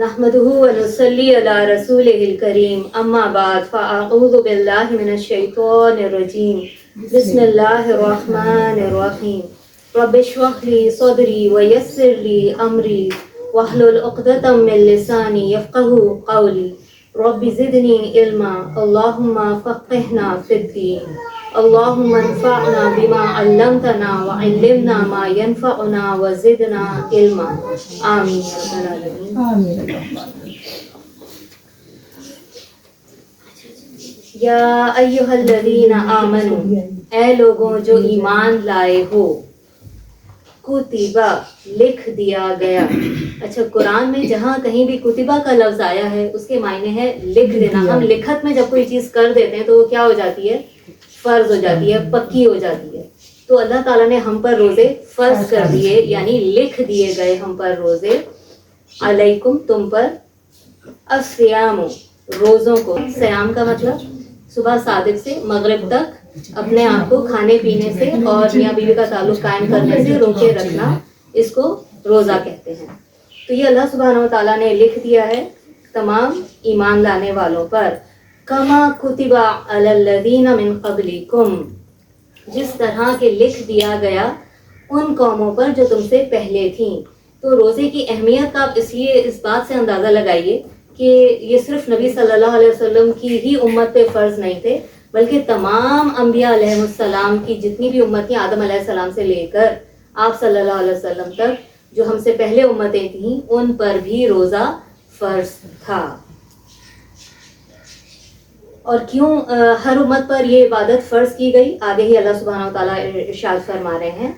نحمده ونصلي على رسوله الكريم اما بعد فاعوذ بالله من الشيطان الرجيم بسم الله الرحمن الرحيم رب اشرح لي صدري ويسر لي امري واحلل عقدة من لساني يفقهوا قولي رب زدني علما اللهم فقهنا في الدين اللهم انفعنا بما علمتنا وعلمنا ما ينفعنا وزدنا علما آمین یا رب العالمین آمین. یا ایہا الذین آمنوا، اے لوگوں جو ایمان لائے ہو، کتبہ لکھ دیا گیا. اچھا، قرآن میں جہاں کہیں بھی کتبہ کا لفظ آیا ہے اس کے معنی ہے لکھ دینا. ہم لکھت میں جب کوئی چیز کر دیتے ہیں تو وہ کیا ہو جاتی ہے؟ فرض ہو جاتی ہے، پکی ہو جاتی ہے. تو اللہ تعالیٰ نے ہم پر روزے فرض کر دیے، یعنی لکھ دیے گئے ہم پر روزے. علیکم، تم پر، الصیام روزوں کو. سیام کا مطلب صبح صادق سے مغرب تک اپنے آپ کو کھانے پینے سے اور میاں بیوی کا تعلق قائم کرنے سے روکے رکھنا، اس کو روزہ کہتے ہیں. تو یہ اللہ سبحانہ و تعالیٰ نے لکھ دیا ہے تمام ایمان لانے والوں پر. کما کتب علی الذین من قبلکم، جس طرح کے لکھ دیا گیا ان قوموں پر جو تم سے پہلے تھیں. تو روزے کی اہمیت کا آپ اس بات سے اندازہ لگائیے کہ یہ صرف نبی صلی اللہ علیہ وسلم کی ہی امت پہ فرض نہیں تھے، بلکہ تمام انبیاء علیہ السلام کی جتنی بھی امتیں آدم علیہ السلام سے لے کر آپ صلی اللہ علیہ وسلم تک جو ہم سے پہلے امتیں تھیں ان پر بھی روزہ فرض تھا. اور کیوں ہر امت پر یہ عبادت فرض کی گئی؟ آگے ہی اللہ سبحانہ و تعالیٰ ارشاد فرما رہے ہیں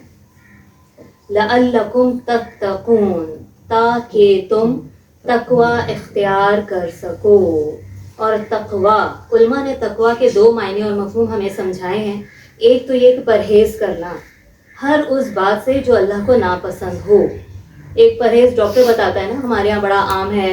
لعلکم تتقون، تاکہ تم تقوی اختیار کر سکو. اور تقوی، علماء نے تقوی کے دو معنی اور مفہوم ہمیں سمجھائے ہیں. ایک تو یہ کہ پرہیز کرنا ہر اس بات سے جو اللہ کو ناپسند ہو. ایک پرہیز ڈاکٹر بتاتا ہے نا، ہمارے یہاں بڑا عام ہے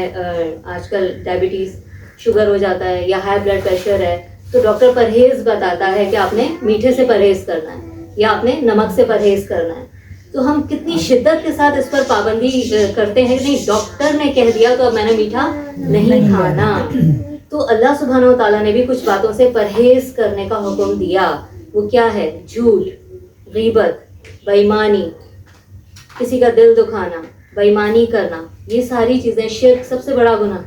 آج کل ڈائبٹیز، شوگر ہو جاتا ہے یا ہائی بلڈ پریشر ہے، تو ڈاکٹر پرہیز بتاتا ہے کہ آپ نے میٹھے سے پرہیز کرنا ہے یا آپ نے نمک سے پرہیز کرنا ہے. تو ہم کتنی شدت کے ساتھ اس پر پابندی کرتے ہیں کہ نہیں، ڈاکٹر نے کہہ دیا تو اب میں نے میٹھا نہیں کھانا. تو اللہ سبحانہ و تعالیٰ نے بھی کچھ باتوں سے پرہیز کرنے کا حکم دیا. وہ کیا ہے؟ جھوٹ، غیبت، بےایمانی، کسی کا دل دکھانا، بےایمانی کرنا، یہ ساری چیزیں، شرک سب سے بڑا گناہ.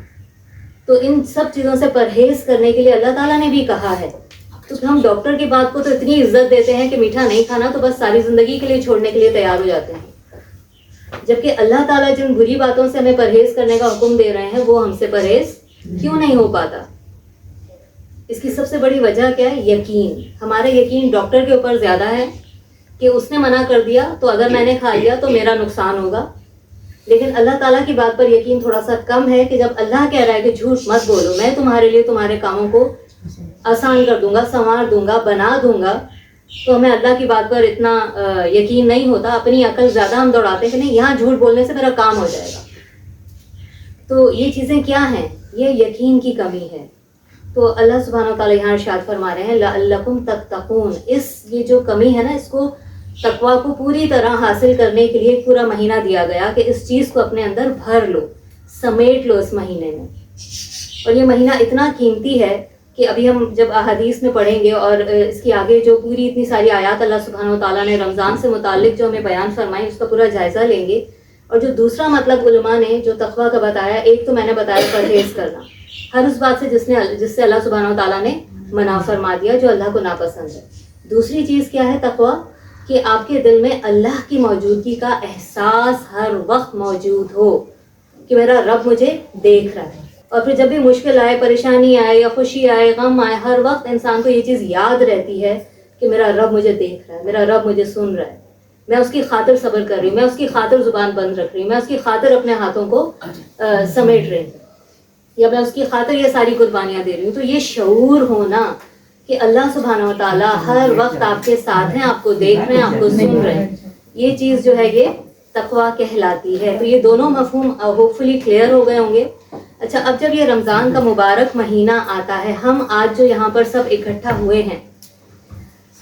تو ان سب چیزوں سے پرہیز کرنے کے لیے اللہ تعالیٰ نے بھی کہا ہے. تو ہم ڈاکٹر کی بات کو تو اتنی عزت دیتے ہیں کہ میٹھا نہیں کھانا تو بس ساری زندگی کے لیے چھوڑنے کے لیے تیار ہو جاتے ہیں، جبکہ اللہ تعالیٰ جن بری باتوں سے ہمیں پرہیز کرنے کا حکم دے رہے ہیں وہ ہم سے پرہیز کیوں نہیں ہو پاتا؟ اس کی سب سے بڑی وجہ کیا ہے؟ یقین. ہمارا یقین ڈاکٹر کے اوپر زیادہ ہے کہ اس نے منع کر دیا تو اگر میں نے کھا لیا تو میرا نقصان ہوگا. لیکن اللہ تعالیٰ کی بات پر یقین تھوڑا سا کم ہے کہ جب اللہ کہہ رہا ہے کہ جھوٹ مت بولو، میں تمہارے لیے تمہارے کاموں کو آسان کر دوں گا، سنوار دوں گا، بنا دوں گا، تو ہمیں اللہ کی بات پر اتنا یقین نہیں ہوتا. اپنی عقل زیادہ ہم دوڑاتے ہیں کہ نہیں، یہاں جھوٹ بولنے سے میرا کام ہو جائے گا. تو یہ چیزیں کیا ہیں؟ یہ یقین کی کمی ہے. تو اللہ سبحانہ و تعالیٰ یہاں ارشاد فرما رہے ہیں لعلکم تتقون. یہ جو کمی ہے نا، اس کو، تقویٰ کو پوری طرح حاصل کرنے کے لیے ایک پورا مہینہ دیا گیا کہ اس چیز کو اپنے اندر بھر لو، سمیٹ لو اس مہینے میں. اور یہ مہینہ اتنا قیمتی ہے کہ ابھی ہم جب احادیث میں پڑھیں گے اور اس کی آگے جو پوری اتنی ساری آیات اللہ سبحانہ و تعالیٰ نے رمضان سے متعلق جو ہمیں بیان فرمائی اس کا پورا جائزہ لیں گے. اور جو دوسرا مطلب علماء نے جو تقویٰ کا بتایا، ایک تو میں نے بتایا پرہیز کرنا ہر اس بات سے جس سے اللہ سبحانہ و تعالیٰ نے منع فرما دیا جو اللہ کو ناپسند ہے. دوسری چیز کیا ہے تقویٰ؟ کہ آپ کے دل میں اللہ کی موجودگی کا احساس ہر وقت موجود ہو کہ میرا رب مجھے دیکھ رہا ہے. اور پھر جب بھی مشکل آئے، پریشانی آئے یا خوشی آئے، غم آئے، ہر وقت انسان کو یہ چیز یاد رہتی ہے کہ میرا رب مجھے دیکھ رہا ہے، میرا رب مجھے سن رہا ہے، میں اس کی خاطر صبر کر رہی ہوں، میں اس کی خاطر زبان بند رکھ رہی ہوں، میں اس کی خاطر اپنے ہاتھوں کو سمیٹ رہی ہوں، یا میں اس کی خاطر یہ ساری قربانیاں دے رہی ہوں. تو یہ شعور ہونا کہ اللہ سبحانہ و تعالیٰ ہر وقت آپ کے ساتھ ہیں، آپ کو دیکھ رہے ہیں، آپ کو سن رہے ہیں، یہ چیز جو ہے یہ تقویٰ کہلاتی ہے. تو یہ دونوں مفہوم ہوپ فلی کلیئر ہو گئے ہوں گے. اچھا، اب جب یہ رمضان کا مبارک مہینہ آتا ہے، ہم آج جو یہاں پر سب اکٹھا ہوئے ہیں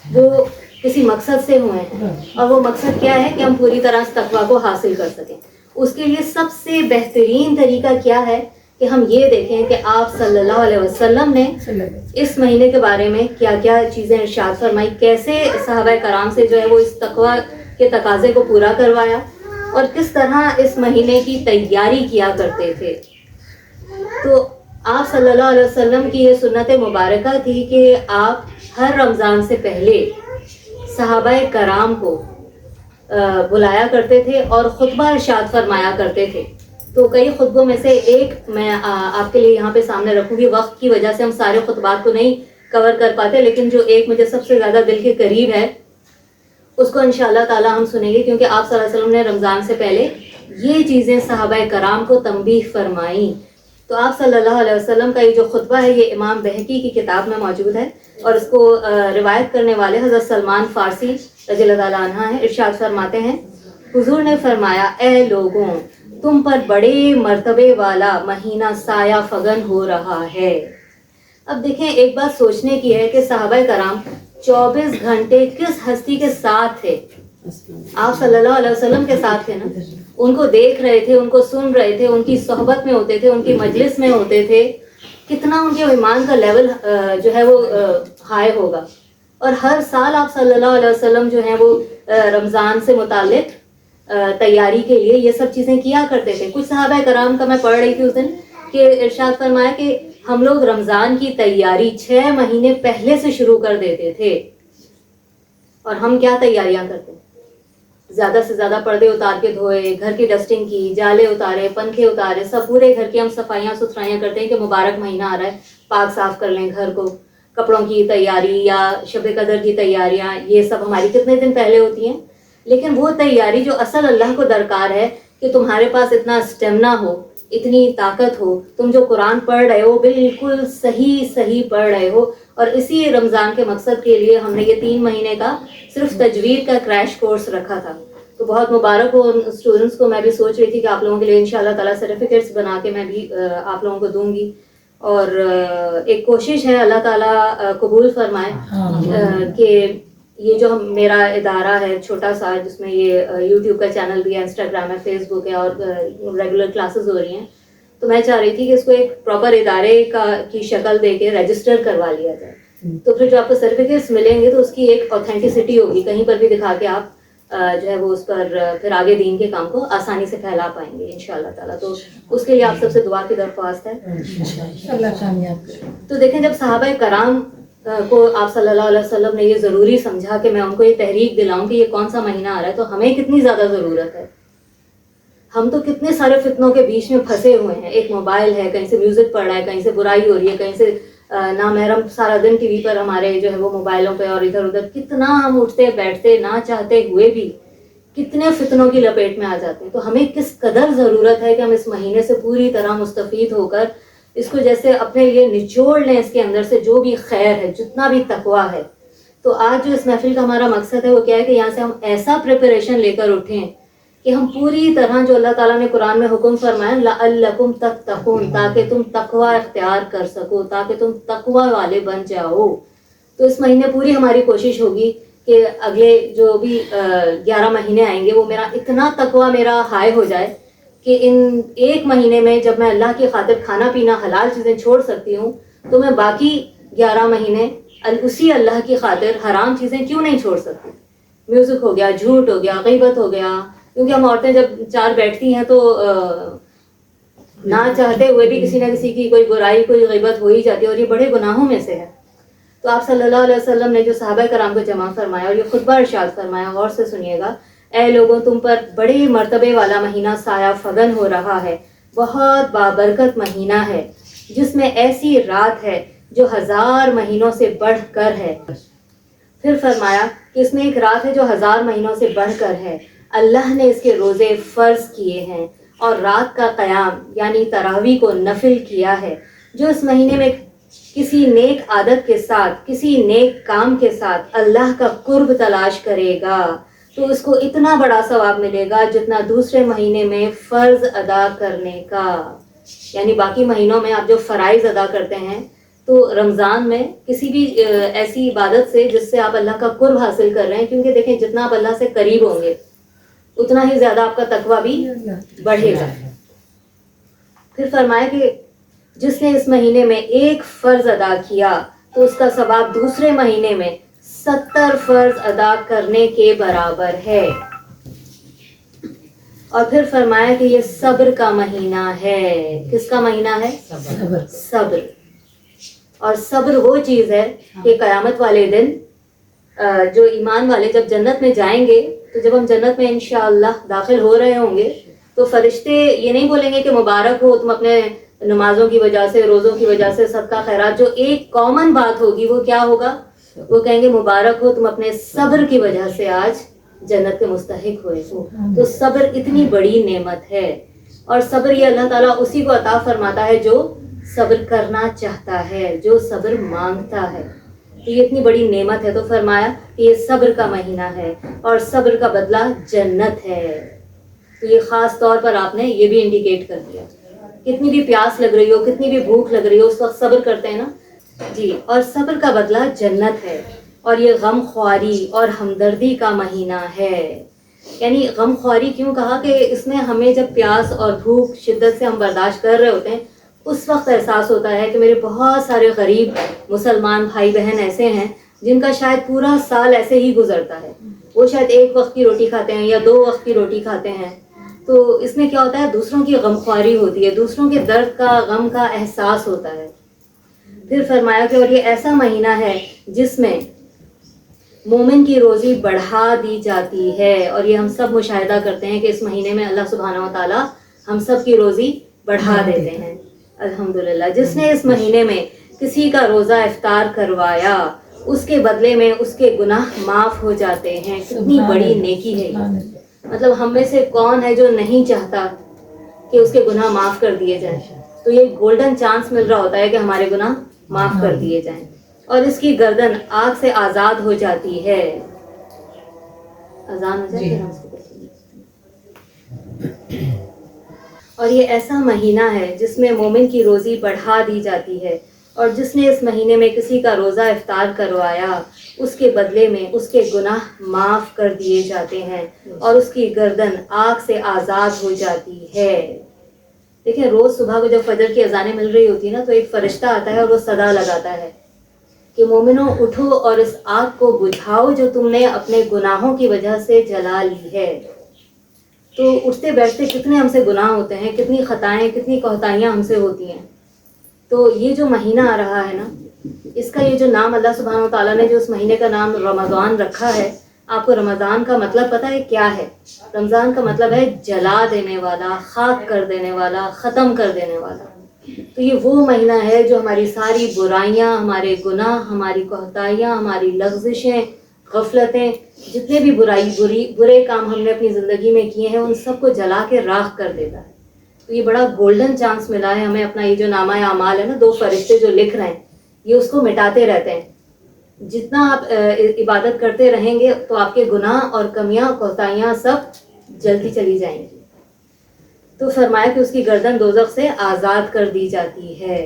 وہ کسی مقصد سے ہوئے ہیں، اور وہ مقصد کیا ہے کہ ہم پوری طرح اس تقویٰ کو حاصل کر سکیں. اس کے لیے سب سے بہترین طریقہ کیا ہے کہ ہم یہ دیکھیں کہ آپ صلی اللہ علیہ وسلم نے اس مہینے کے بارے میں کیا کیا چیزیں ارشاد فرمائی، کیسے صحابہ کرام سے جو ہے وہ اس تقویٰ کے تقاضے کو پورا کروایا، اور کس طرح اس مہینے کی تیاری کیا کرتے تھے. تو آپ صلی اللہ علیہ وسلم کی یہ سنت مبارکہ تھی کہ آپ ہر رمضان سے پہلے صحابہ کرام کو بلایا کرتے تھے اور خطبہ ارشاد فرمایا کرتے تھے. تو کئی خطبوں میں سے ایک میں آپ کے لیے یہاں پہ سامنے رکھوں گی. وقت کی وجہ سے ہم سارے خطبات کو نہیں کور کر پاتے، لیکن جو ایک مجھے سب سے زیادہ دل کے قریب ہے اس کو انشاءاللہ تعالی ہم سنیں گے، کیونکہ آپ صلی اللہ علیہ وسلم نے رمضان سے پہلے یہ چیزیں صحابہ کرام کو تنبیہ فرمائیں. تو آپ صلی اللہ علیہ وسلم کا یہ جو خطبہ ہے یہ امام بہقی کی کتاب میں موجود ہے، اور اس کو روایت کرنے والے حضرت سلمان فارسی رضی اللہ تعالیٰ عنہ ہیں. ارشاد فرماتے ہیں، حضور نے فرمایا، اے لوگوں، تم پر بڑے مرتبے والا مہینہ سایہ فگن ہو رہا ہے. اب دیکھیں، ایک بات سوچنے کی ہے کہ صحابہ کرام 24 گھنٹے کس ہستی کے ساتھ تھے؟ آپ صلی اللہ علیہ وسلم کے ساتھ تھے نا. ان کو دیکھ رہے تھے، ان کو سن رہے تھے، ان کی صحبت میں ہوتے تھے، ان کی مجلس میں ہوتے تھے. کتنا ان کے ایمان کا لیول جو ہے وہ ہائی ہوگا. اور ہر سال آپ صلی اللہ علیہ وسلم جو ہیں وہ رمضان سے متعلق تیاری کے لیے یہ سب چیزیں کیا کرتے تھے. کچھ صحابہ کرام کا میں پڑھ رہی تھی اس دن کہ ارشاد فرمایا کہ ہم لوگ رمضان کی تیاری 6 مہینے پہلے سے شروع کر دیتے تھے. اور ہم کیا تیاریاں کرتے ہیں؟ زیادہ سے زیادہ پردے اتار کے دھوئے، گھر کی ڈسٹنگ کی، جالے اتارے، پنکھے اتارے، سب پورے گھر کی ہم صفائیاں ستھرائیاں کرتے ہیں کہ مبارک مہینہ آ رہا ہے، پاک صاف کر لیں گھر کو. کپڑوں کی تیاری یا شب قدر کی تیاریاں یہ سب ہماری کتنے دن پہلے ہوتی ہیں. لیکن وہ تیاری جو اصل اللہ کو درکار ہے کہ تمہارے پاس اتنا اسٹیمنا ہو، اتنی طاقت ہو، تم جو قرآن پڑھ رہے ہو بالکل صحیح پڑھ رہے ہو. اور اسی رمضان کے مقصد کے لیے ہم نے یہ 3 مہینے کا صرف تجوید کا کریش کورس رکھا تھا. تو بہت مبارک ہو ان اسٹوڈنٹس کو. میں بھی سوچ رہی تھی کہ آپ لوگوں کے لیے انشاءاللہ تعالیٰ سرٹیفکیٹس بنا کے میں بھی آپ لوگوں کو دوں گی. اور ایک کوشش ہے اللہ تعالیٰ قبول فرمائے کہ یہ جو میرا ادارہ ہے چھوٹا سا، جس میں یہ یوٹیوب کا چینل بھی ہے، انسٹاگرام ہے، فیس بک ہے، اور ریگولر کلاسز ہو رہی ہیں. تو میں چاہ رہی تھی کہ اس کو ایک پراپر ادارے کی شکل دے کے رجسٹر کروا لیا جائے. تو پھر جو آپ کو سرٹیفکیٹس ملیں گے تو اس کی ایک اوتھینٹسٹی ہوگی، کہیں پر بھی دکھا کے آپ جو ہے وہ اس پر پھر آگے دین کے کام کو آسانی سے پھیلا پائیں گے انشاءاللہ تعالیٰ. تو اس کے لیے آپ سب سے دعا کی درخواست ہے. تو دیکھیں، جب صحابہ کرام کو آپ صلی اللہ علیہ وسلم نے یہ ضروری سمجھا کہ میں ان کو یہ تحریک دلاؤں کہ یہ کون سا مہینہ آ رہا ہے، تو ہمیں کتنی زیادہ ضرورت ہے. ہم تو کتنے سارے فتنوں کے بیچ میں پھنسے ہوئے ہیں. ایک موبائل ہے، کہیں سے میوزک پڑ رہا ہے، کہیں سے برائی ہو رہی ہے، کہیں سے نامحرم سارا دن ٹی وی پر ہمارے جو ہے وہ موبائلوں پہ اور ادھر ادھر. کتنا ہم اٹھتے بیٹھتے نہ چاہتے ہوئے بھی کتنے فتنوں کی لپیٹ میں آ جاتے ہیں. تو ہمیں کس قدر ضرورت ہے کہ ہم اس مہینے سے پوری طرح مستفید ہو کر اس کو جیسے اپنے لیے نچوڑ لیں، اس کے اندر سے جو بھی خیر ہے، جتنا بھی تقویٰ ہے. تو آج جو اس محفل کا ہمارا مقصد ہے وہ کیا ہے کہ یہاں سے ہم ایسا پریپریشن لے کر اٹھیں کہ ہم پوری طرح جو اللہ تعالیٰ نے قرآن میں حکم فرمایا لعلکم تتقون، تاکہ تم تقویٰ اختیار کر سکو، تاکہ تم تقویٰ والے بن جاؤ. تو اس مہینے پوری ہماری کوشش ہوگی کہ اگلے جو بھی 11 مہینے آئیں گے وہ میرا اتنا تقویٰ میرا ہائی ہو جائے کہ ان 1 مہینے میں جب میں اللہ کی خاطر کھانا پینا حلال چیزیں چھوڑ سکتی ہوں، تو میں باقی 11 مہینے اسی اللہ کی خاطر حرام چیزیں کیوں نہیں چھوڑ سکتی. میوزک ہو گیا، جھوٹ ہو گیا، غیبت ہو گیا. کیونکہ ہم عورتیں جب 4 بیٹھتی ہیں تو نہ چاہتے ہوئے بھی کسی نہ کسی کی کوئی برائی، کوئی غیبت ہو ہی جاتی ہے، اور یہ بڑے گناہوں میں سے ہے. تو آپ صلی اللہ علیہ وسلم نے جو صحابہ کرام کو جمع فرمایا اور یہ خطبہ ارشاد فرمایا، غور سے سنیے گا. اے لوگوں، تم پر بڑے مرتبے والا مہینہ سایہ فگن ہو رہا ہے، بہت بابرکت مہینہ ہے، جس میں ایسی رات ہے جو 1000 مہینوں سے بڑھ کر ہے. پھر فرمایا کہ اس میں ایک رات ہے جو 1000 مہینوں سے بڑھ کر ہے. اللہ نے اس کے روزے فرض کیے ہیں اور رات کا قیام یعنی تراویح کو نفل کیا ہے. جو اس مہینے میں کسی نیک عادت کے ساتھ، کسی نیک کام کے ساتھ اللہ کا قرب تلاش کرے گا تو اس کو اتنا بڑا ثواب ملے گا جتنا دوسرے مہینے میں فرض ادا کرنے کا. یعنی باقی مہینوں میں آپ جو فرائض ادا کرتے ہیں، تو رمضان میں کسی بھی ایسی عبادت سے جس سے آپ اللہ کا قرب حاصل کر رہے ہیں، کیونکہ دیکھیں جتنا آپ اللہ سے قریب ہوں گے اتنا ہی زیادہ آپ کا تقویٰ بھی بڑھے گا. پھر فرمایا کہ جس نے اس مہینے میں ایک فرض ادا کیا تو اس کا ثواب دوسرے مہینے میں 70 فرض ادا کرنے کے برابر ہے. اور پھر فرمایا کہ یہ صبر کا مہینہ ہے. کس کا مہینہ ہے؟ صبر. اور صبر وہ چیز ہے کہ قیامت والے دن جو ایمان والے جب جنت میں جائیں گے تو جب ہم جنت میں انشاءاللہ داخل ہو رہے ہوں گے تو فرشتے یہ نہیں بولیں گے کہ مبارک ہو تم اپنے نمازوں کی وجہ سے، روزوں کی وجہ سے، صدقہ خیرات. جو ایک کامن بات ہوگی وہ کیا ہوگا؟ وہ کہیں گے مبارک ہو تم اپنے صبر کی وجہ سے آج جنت کے مستحق ہوئے ہو. تو صبر اتنی بڑی نعمت ہے، اور صبر یہ اللہ تعالیٰ اسی کو عطا فرماتا ہے جو صبر کرنا چاہتا ہے، جو صبر مانگتا ہے. تو یہ اتنی بڑی نعمت ہے. تو فرمایا کہ یہ صبر کا مہینہ ہے اور صبر کا بدلہ جنت ہے. تو یہ خاص طور پر آپ نے یہ بھی انڈیکیٹ کر دیا. کتنی بھی پیاس لگ رہی ہو، کتنی بھی بھوک لگ رہی ہو، اس وقت صبر کرتے ہیں نا جی. اور صبر کا بدلہ جنت ہے. اور یہ غم خواری اور ہمدردی کا مہینہ ہے. یعنی غم خواری کیوں کہا؟ کہ اس میں ہمیں جب پیاس اور بھوک شدت سے ہم برداشت کر رہے ہوتے ہیں اس وقت احساس ہوتا ہے کہ میرے بہت سارے غریب مسلمان بھائی بہن ایسے ہیں جن کا شاید پورا سال ایسے ہی گزرتا ہے. وہ شاید ایک وقت کی روٹی کھاتے ہیں یا 2 وقت کی روٹی کھاتے ہیں. تو اس میں کیا ہوتا ہے؟ دوسروں کی غمخواری ہوتی ہے، دوسروں کے درد کا، غم کا احساس ہوتا ہے. پھر فرمایا کہ اور یہ ایسا مہینہ ہے جس میں مومن کی روزی بڑھا دی جاتی ہے. اور یہ ہم سب مشاہدہ کرتے ہیں کہ اس مہینے میں اللہ سبحانہ و تعالیٰ ہم سب کی روزی بڑھا دیتے ہیں الحمدللہ. جس نے اس مہینے میں کسی کا روزہ افطار کروایا اس کے بدلے میں اس کے گناہ معاف ہو جاتے ہیں. کتنی بڑی نیکی ہے یہ. مطلب ہم میں سے کون ہے جو نہیں چاہتا کہ اس کے گناہ معاف کر دیے جائیں؟ تو یہ گولڈن چانس مل رہا ہوتا ہے کہ ہمارے گناہ معاف کر دیے جائیں. اور اس کی گردن آگ سے آزاد ہو جاتی ہے. اذان ہو جائے. اور یہ ایسا مہینہ ہے جس میں مومن کی روزی بڑھا دی جاتی ہے. اور جس نے اس مہینے میں کسی کا روزہ افطار کروایا اس کے بدلے میں اس کے گناہ معاف کر دیے جاتے ہیں اور اس کی گردن آگ سے آزاد ہو جاتی ہے. دیکھیں روز صبح کو جب فجر کی اذانیں مل رہی ہوتی ہے نا تو ایک فرشتہ آتا ہے اور وہ صدا لگاتا ہے کہ مومنوں اٹھو اور اس آگ کو بجھاؤ جو تم نے اپنے گناہوں کی وجہ سے جلا لی ہے. تو اٹھتے بیٹھتے کتنے ہم سے گناہ ہوتے ہیں، کتنی خطائیں، کتنی کوتاہیاں ہم سے ہوتی ہیں. تو یہ جو مہینہ آ رہا ہے نا اس کا یہ جو نام اللہ سبحانہ و تعالیٰ نے جو اس مہینے کا نام رمضان رکھا ہے، آپ کو رمضان کا مطلب پتہ ہے کیا ہے؟ رمضان کا مطلب ہے جلا دینے والا، خاک کر دینے والا، ختم کر دینے والا. تو یہ وہ مہینہ ہے جو ہماری ساری برائیاں، ہمارے گناہ، ہماری کوتاہیاں، ہماری لغزشیں، غفلتیں، جتنے بھی برے کام ہم نے اپنی زندگی میں کیے ہیں ان سب کو جلا کے راکھ کر دیتا ہے. تو یہ بڑا گولڈن چانس ملا ہے ہمیں. اپنا یہ جو نامہ اعمال ہے نا 2 فرشتے جو لکھ رہے ہیں یہ اس کو مٹاتے رہتے ہیں. جتنا آپ عبادت کرتے رہیں گے تو آپ کے گناہ اور کمیاں، کوتاہیاں سب جلتی چلی جائیں گی. تو فرمایا کہ اس کی گردن دوزخ سے آزاد کر دی جاتی ہے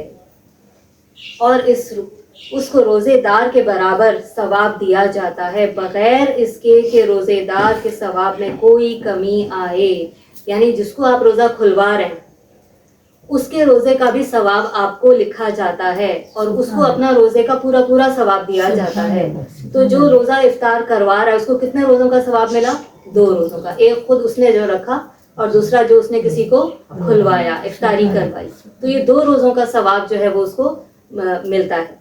اور اس کو روزے دار کے برابر ثواب دیا جاتا ہے بغیر اس کے کہ روزے دار کے ثواب میں کوئی کمی آئے. یعنی جس کو آپ روزہ کھلوا رہے ہیں اس کے روزے کا بھی ثواب آپ کو لکھا جاتا ہے اور اس کو اپنا روزے کا پورا ثواب دیا جاتا ہے. تو جو روزہ افطار کروا رہا ہے اس کو کتنے روزوں کا ثواب ملا؟ 2 روزوں کا. ایک خود اس نے جو رکھا اور دوسرا جو اس نے کسی کو کھلوایا، افطاری کروائی. تو یہ 2 روزوں کا ثواب جو ہے وہ اس کو ملتا ہے.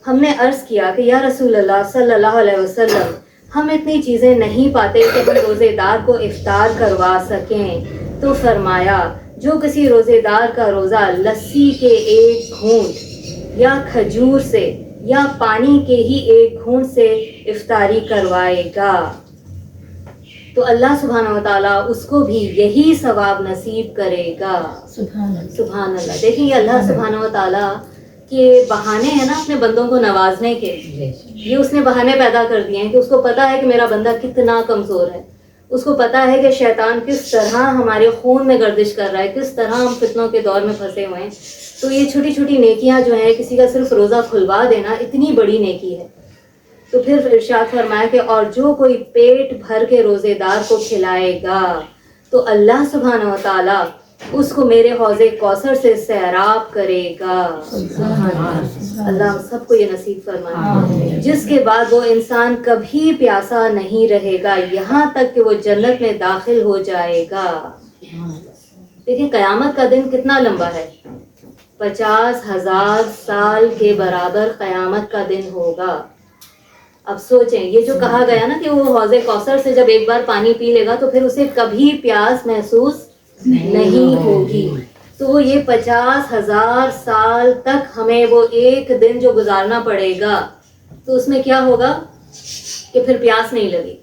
ہم نے عرض کیا کہ یا رسول اللہ صلی اللہ علیہ وسلم ہم اتنی چیزیں نہیں پاتے کہ ہم روزے دار کو افطار کروا سکیں. تو فرمایا جو کسی روزے دار کا روزہ لسی کے ایک گھونٹ یا کھجور سے یا پانی کے ہی ایک گھونٹ سے افطاری کروائے گا تو اللہ سبحانہ و تعالیٰ اس کو بھی یہی ثواب نصیب کرے گا. سبحان اللہ. دیکھیں یہ اللہ سبحانہ و تعالیٰ کے بہانے ہیں نا اپنے بندوں کو نوازنے کے. یہ اس نے بہانے پیدا کر دیے ہیں کہ اس کو پتا ہے کہ میرا بندہ کتنا کمزور ہے. اس کو پتا ہے کہ شیطان کس طرح ہمارے خون میں گردش کر رہا ہے، کس طرح ہم فتنوں کے دور میں پھنسے ہوئے ہیں. تو یہ چھوٹی چھوٹی نیکیاں جو ہیں، کسی کا صرف روزہ کھلوا دینا اتنی بڑی نیکی ہے تو پھر ارشاد فرمایا کہ اور جو کوئی پیٹ بھر کے روزے دار کو کھلائے گا تو اللہ سبحانہ و تعالیٰ اس کو میرے حوض کوثر سے سیراب کرے گا. اللہ سب کو یہ نصیب فرمائے, جس کے بعد وہ انسان کبھی پیاسا نہیں رہے گا یہاں تک کہ وہ جنت میں داخل ہو جائے گا. دیکھیں قیامت کا دن کتنا لمبا ہے, 50,000 سال کے برابر قیامت کا دن ہوگا. اب سوچیں, یہ جو کہا گیا نا کہ وہ حوض کوثر سے جب ایک بار پانی پی لے گا تو پھر اسے کبھی پیاس محسوس نہیں ہوگی. تو وہ یہ 50,000 سال تک ہمیں وہ ایک دن جو گزارنا پڑے گا تو اس میں کیا ہوگا کہ پھر پیاس نہیں لگے.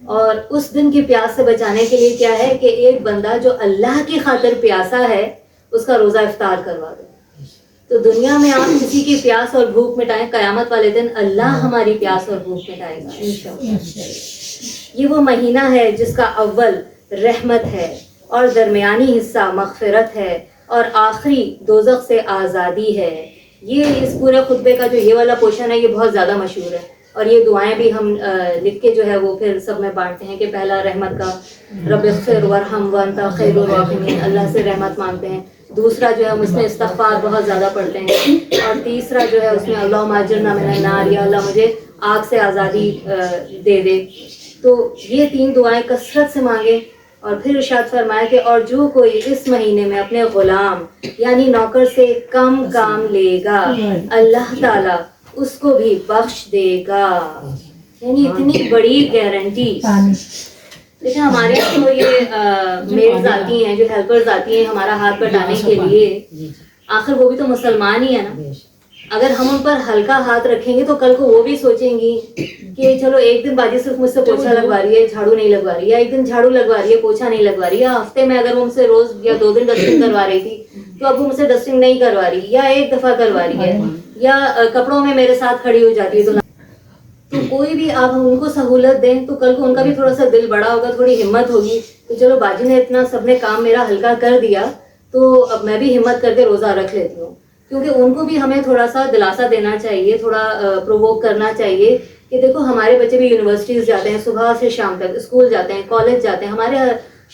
اور اس دن کی پیاس سے بچانے کے لیے کیا ہے کہ ایک بندہ جو اللہ کی خاطر پیاسا ہے اس کا روزہ افطار کروا دو. تو دنیا میں آپ کسی کی پیاس اور بھوک مٹائیں, قیامت والے دن اللہ ہماری پیاس اور بھوک مٹائے گا. یہ وہ مہینہ ہے جس کا اول رحمت ہے اور درمیانی حصہ مغفرت ہے اور آخری دوزخ سے آزادی ہے. یہ اس پورے خطبے کا جو یہ والا پورشن ہے یہ بہت زیادہ مشہور ہے, اور یہ دعائیں بھی ہم لکھ کے جو ہے وہ پھر سب میں بانٹتے ہیں کہ پہلا رحمت کا رب اغفر ورحم وانت خیر الراحمین, اللہ سے رحمت مانگتے ہیں. دوسرا جو ہے ہم اس میں استغفار بہت زیادہ پڑھتے ہیں, اور تیسرا جو ہے اس میں اللہم اجرنا من النار, یا اللہ مجھے آگ سے آزادی دے دے. تو یہ 3 دعائیں کثرت سے مانگیں. اور پھر ارشاد فرمایا کہ اور جو کوئی اس مہینے میں اپنے غلام یعنی نوکر سے کم کام لے گا اللہ تعالیٰ اس کو بھی بخش دے گا. یعنی اتنی بڑی گارنٹی. دیکھیں ہمارے تو یہ میڈز آتی ہیں, جو ہیلپرز آتی ہیں ہمارا ہاتھ بٹانے کے لیے, آخر وہ بھی تو مسلمان ہی ہے نا. اگر ہم ان پر ہلکا ہاتھ رکھیں گے تو کل کو وہ بھی سوچیں گی کہ چلو ایک دن باجی صرف مجھ سے پوچھا لگوا رہی ہے, جھاڑو نہیں لگوا رہی, یا ایک دن جھاڑو لگوا رہی ہے پوچھا نہیں لگوا رہی, یا ہفتے میں اگر وہ مجھ سے روز یا 2 دن ڈسٹنگ کروا رہی تھی تو اب وہ مجھ سے ڈسٹنگ نہیں کروا رہی, یا ایک دفعہ کروا رہی ہے, یا کپڑوں میں میرے ساتھ کھڑی ہو جاتی ہے. تو کوئی بھی آپ ان کو سہولت دیں تو کل کو ان کا بھی تھوڑا سا دل بڑا ہوگا, تھوڑی ہمت ہوگی کہ چلو باجی نے اتنا سب نے کام میرا ہلکا کر دیا تو اب میں بھی ہمت کر کے روزہ رکھ لیتی ہوں. کیونکہ ان کو بھی ہمیں تھوڑا سا دلاسا دینا چاہیے, تھوڑا پرووک کرنا چاہیے کہ دیکھو ہمارے بچے بھی یونیورسٹیز جاتے ہیں, صبح سے شام تک اسکول جاتے ہیں, کالج جاتے ہیں, ہمارے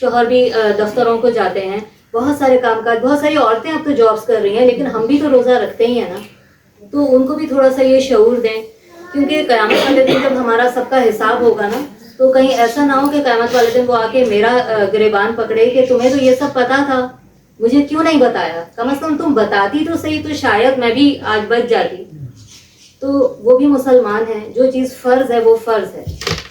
شوہر بھی دفتروں کو جاتے ہیں, بہت سارے کام کاج, بہت ساری عورتیں اب تو جابس کر رہی ہیں, لیکن ہم بھی تو روزہ رکھتے ہی ہیں نا. تو ان کو بھی تھوڑا سا یہ شعور دیں, کیونکہ قیامت والے دن جب ہمارا سب کا حساب ہوگا نا تو کہیں ایسا نہ ہو کہ قیامت والے دن وہ آ کے میرا گریبان پکڑے کہ تمہیں تو یہ سب پتا تھا, مجھے کیوں نہیں بتایا, کم از کم تم بتاتی تو صحیح تو شاید میں بھی آج بچ جاتی. تو وہ بھی مسلمان ہیں, جو چیز فرض ہے وہ فرض ہے.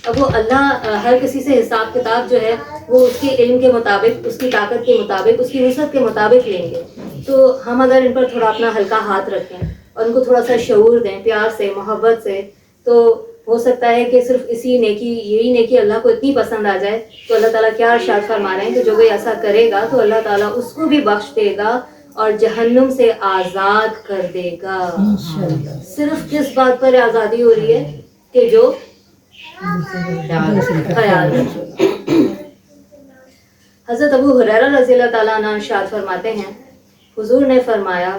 اب وہ اللہ ہر کسی سے حساب کتاب جو ہے وہ اس کے علم کے مطابق, اس کی طاقت کے مطابق, اس کی وسعت کے مطابق لیں گے. تو ہم اگر ان پر تھوڑا اپنا ہلکا ہاتھ رکھیں اور ان کو تھوڑا سا شعور دیں پیار سے, محبت سے, تو ہو سکتا ہے کہ صرف اسی نیکی, یہی نیکی اللہ کو اتنی پسند آ جائے. تو اللہ تعالیٰ کیا ارشاد فرما رہے ہیں کہ جو کوئی ایسا کرے گا تو اللہ تعالیٰ اس کو بھی بخش دے گا اور جہنم سے آزاد کر دے گا. صرف کس بات پر آزادی ہو رہی ہے کہ جو خیال رکھے. حضرت ابو ہریرہ رضی اللہ تعالیٰ عنہ ارشاد فرماتے ہیں حضور نے فرمایا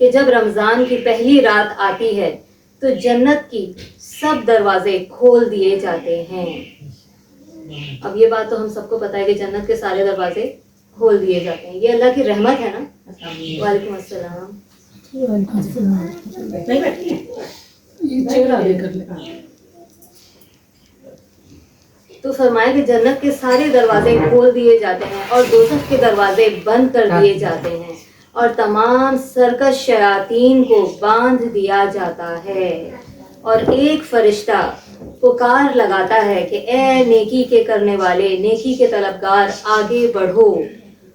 کہ جب رمضان کی پہلی رات آتی ہے تو جنت کی سب دروازے کھول دیے جاتے ہیں. اب یہ بات تو ہم سب کو پتہ ہے کہ جنت کے سارے دروازے کھول دیے جاتے ہیں, یہ اللہ کی رحمت ہے نا. وعلیکم السلام. تو فرمایا کہ جنت کے سارے دروازے کھول دیے جاتے ہیں اور دوزخ کے دروازے بند کر دیے جاتے ہیں اور تمام سرکش شیاطین کو باندھ دیا جاتا ہے. اور ایک فرشتہ پکار لگاتا ہے کہ اے نیکی کے کرنے والے, نیکی کے طلبگار آگے بڑھو,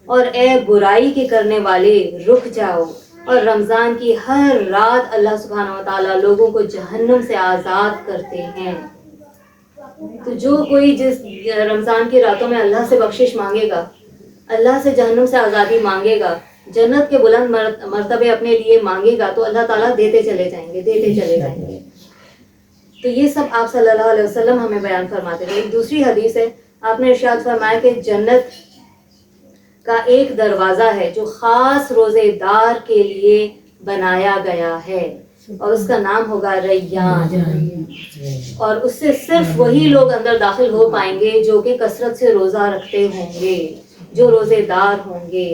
اور اے برائی کے کرنے والے رک جاؤ. اور رمضان کی ہر رات اللہ سبحانہ و تعالیٰ لوگوں کو جہنم سے آزاد کرتے ہیں. تو جو کوئی جس رمضان کی راتوں میں اللہ سے بخشش مانگے گا, اللہ سے جہنم سے آزادی مانگے گا, جنت کے بلند مرتبے اپنے لیے مانگے گا, تو اللہ تعالیٰ دیتے چلے جائیں گے, دیتے چلے جائیں گے. تو یہ سب آپ صلی اللہ علیہ وسلم ہمیں بیان فرماتے ہیں. ایک دوسری حدیث ہے, آپ نے ارشاد فرمایا کہ جنت کا ایک دروازہ ہے جو خاص روزے دار کے لیے بنایا گیا ہے. اور اس کا نام ہوگا ریان، اور اس سے صرف وہی لوگ اندر داخل ہو پائیں گے جو کہ کثرت سے روزہ رکھتے ہوں گے، جو روزے دار ہوں گے۔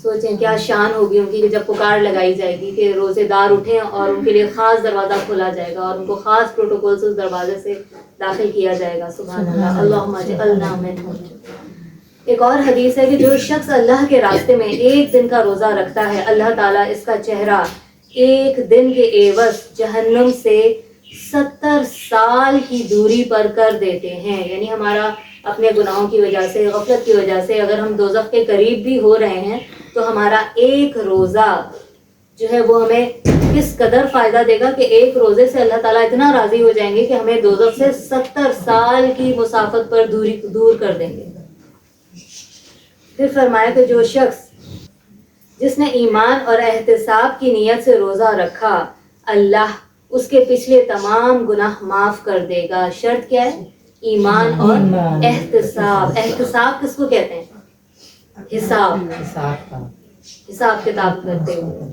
سوچیں کیا شان ہوگی ان کی کہ جب پکار لگائی جائے گی کہ روزے دار اٹھیں، اور ان کے لیے خاص دروازہ کھولا جائے گا اور ان کو خاص پروٹوکول سے اس دروازے سے داخل کیا جائے گا۔ سبحان اللہ، اللہم اجعلنا منہم۔ ایک اور حدیث ہے کہ جو شخص اللہ کے راستے میں ایک دن کا روزہ رکھتا ہے، اللہ تعالیٰ اس کا چہرہ ایک دن کے عوض جہنم سے 70 سال کی دوری پر کر دیتے ہیں۔ یعنی ہمارا اپنے گناہوں کی وجہ سے، غفلت کی وجہ سے اگر ہم دوزخ کے قریب بھی ہو رہے ہیں تو ہمارا ایک روزہ جو ہے وہ ہمیں کس قدر فائدہ دے گا کہ ایک روزے سے اللہ تعالیٰ اتنا راضی ہو جائیں گے کہ ہمیں دوزخ سے 70 سال کی مسافت پر دور کر دیں گے۔ پھر فرمایا کہ جو شخص جس نے ایمان اور احتساب کی نیت سے روزہ رکھا، اللہ اس کے پچھلے تمام گناہ معاف کر دے گا۔ شرط کیا ہے؟ ایمان اور احتساب۔ احتساب کس کو کہتے ہیں؟ حساب کتاب کرتے ہوئے،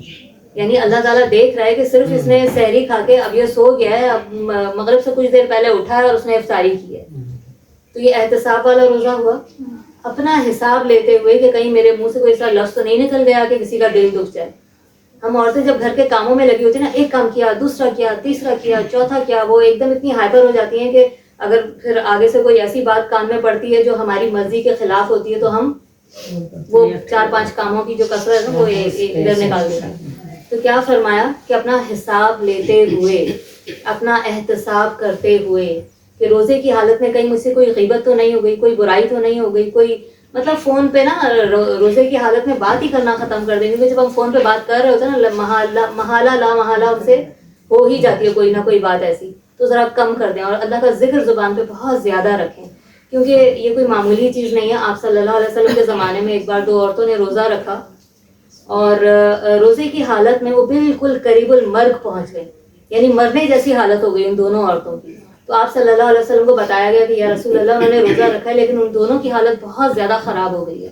یعنی اللہ تعالیٰ دیکھ رہا ہے کہ صرف اس نے سحری کھا کے اب یہ سو گیا ہے، اب مغرب سے کچھ دیر پہلے اٹھا ہے اور اس نے افطاری کی ہے، تو یہ احتساب والا روزہ ہوا۔ اپنا حساب لیتے ہوئے کہ کہیں میرے منہ سے کوئی ایسا لفظ تو نہیں نکل گیا کہ کسی کا دل دکھ جائے۔ ہم عورتیں جب گھر کے کاموں میں لگی ہوتی ہیں نا، ایک کام کیا، دوسرا کیا، تیسرا کیا، چوتھا کیا، وہ ایک دم اتنی ہائپر ہو جاتی ہیں کہ اگر پھر آگے سے کوئی ایسی بات کان میں پڑتی ہے جو ہماری مرضی کے خلاف ہوتی ہے تو ہم وہ 4-5 کاموں کی جو کثرت ہے وہ ادھر نکال دیتے ہیں۔ تو کیا فرمایا کہ اپنا حساب لیتے ہوئے، اپنا احتساب کرتے ہوئے کہ روزے کی حالت میں کہیں مجھ سے کوئی غیبت تو نہیں ہو گئی، کوئی برائی تو نہیں ہو گئی، کوئی مطلب فون پہ نا روزے کی حالت میں بات ہی کرنا ختم کر دیں، کیونکہ جب ہم فون پہ بات کر رہے ہوتے ہیں نا، محالہ لا محالہ ہم سے ہو ہی جاتی ہے کوئی نہ کوئی بات ایسی، تو ذرا کم کر دیں اور اللہ کا ذکر زبان پہ بہت زیادہ رکھیں، کیونکہ یہ کوئی معمولی چیز نہیں ہے۔ آپ صلی اللہ علیہ وسلم کے زمانے میں ایک بار 2 عورتوں نے روزہ رکھا اور روزے کی حالت میں وہ بالکل قریب المرگ پہنچ گئی، یعنی مرنے جیسی حالت ہو گئی ان دونوں عورتوں کی۔ تو آپ صلی اللہ علیہ وسلم کو بتایا گیا کہ یا رسول اللہ، انہوں نے روزہ رکھا ہے لیکن ان دونوں کی حالت بہت زیادہ خراب ہو گئی ہے۔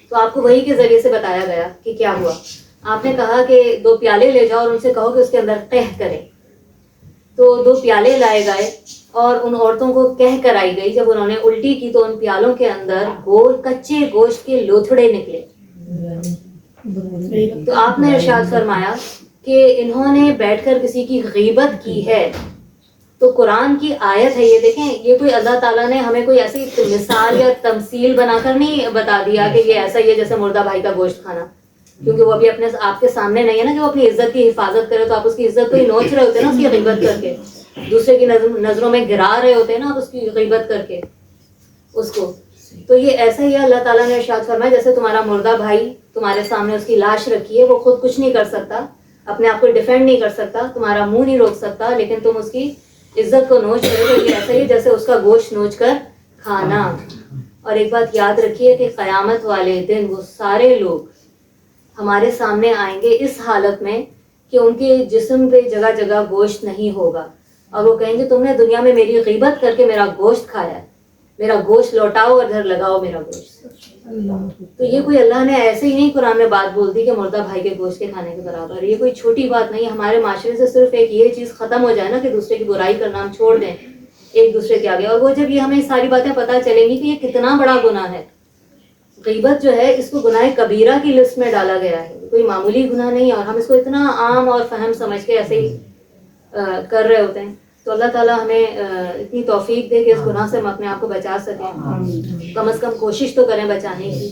تو آپ کو وحی کے ذریعے سے بتایا گیا کہ کیا ہوا۔ آپ نے کہا کہ 2 پیالے لے جاؤ اور ان سے کہو کہ اس کے اندر قح کریں۔ تو 2 پیالے لائے گئے اور ان عورتوں کو قح کرائی گئی۔ جب انہوں نے الٹی کی تو ان پیالوں کے اندر کچے گوشت کے لوتھڑے نکلے۔ تو آپ نے ارشاد فرمایا کہ انہوں نے بیٹھ کر کسی کی غیبت کی ہے۔ تو قرآن کی آیت ہے یہ، دیکھیں یہ کوئی اللہ تعالیٰ نے ہمیں کوئی ایسی مثال یا تمثیل بنا کر نہیں بتا دیا کہ یہ ایسا ہی ہے جیسے مردہ بھائی کا گوشت کھانا، کیونکہ وہ ابھی اپنے آپ کے سامنے نہیں ہے نا کہ وہ اپنی عزت کی حفاظت کرے، تو آپ اس کی عزت کو ہی نوچ رہے ہوتے ہیں نا اس کی غیبت کر کے، دوسرے کی نظروں میں گرا رہے ہوتے ہیں نا آپ اس کی غیبت کر کے اس کو۔ تو یہ ایسا ہی ہے، اللہ تعالیٰ نے ارشاد فرمایا جیسے تمہارا مردہ بھائی تمہارے سامنے اس کی لاش رکھی ہے، وہ خود کچھ نہیں کر سکتا، اپنے آپ کو ڈیفینڈ نہیں کر سکتا، تمہارا منہ نہیں روک سکتا، لیکن تم اس کی عزت کو نوچ رہے ہو، یہ ایسا ہی جیسے اس کا گوشت نوچ کر کھانا۔ اور ایک بات یاد رکھیے کہ قیامت والے دن وہ سارے لوگ ہمارے سامنے آئیں گے اس حالت میں کہ ان کے جسم پہ جگہ جگہ گوشت نہیں ہوگا، اور وہ کہیں گے تم نے دنیا میں میری غیبت کر کے میرا گوشت کھایا ہے، میرا گوشت لوٹاؤ اور ادھر لگاؤ میرا گوشت۔ تو یہ کوئی اللہ نے ایسے ہی نہیں قرآن میں بات بول دی کہ مردہ بھائی کے گوشت کے کھانے کے برابر، یہ کوئی چھوٹی بات نہیں۔ ہمارے معاشرے سے صرف ایک یہ چیز ختم ہو جائے نا کہ دوسرے کی برائی کرنا ہم چھوڑ دیں ایک دوسرے کے آگے، اور وہ جب یہ ہمیں ساری باتیں پتہ چلیں گی کہ یہ کتنا بڑا گناہ ہے۔ غیبت جو ہے اس کو گناہ کبیرہ کی لسٹ میں ڈالا گیا ہے، کوئی معمولی گناہ نہیں ہے، اور ہم اس کو اتنا عام اور فہم سمجھ کے ایسے ہی کر رہے ہوتے ہیں۔ تو اللہ تعالیٰ ہمیں اتنی توفیق دے کہ اس گناہ سے ہم اپنے آپ کو بچا سکیں، کم از کم کوشش تو کریں بچانے کی۔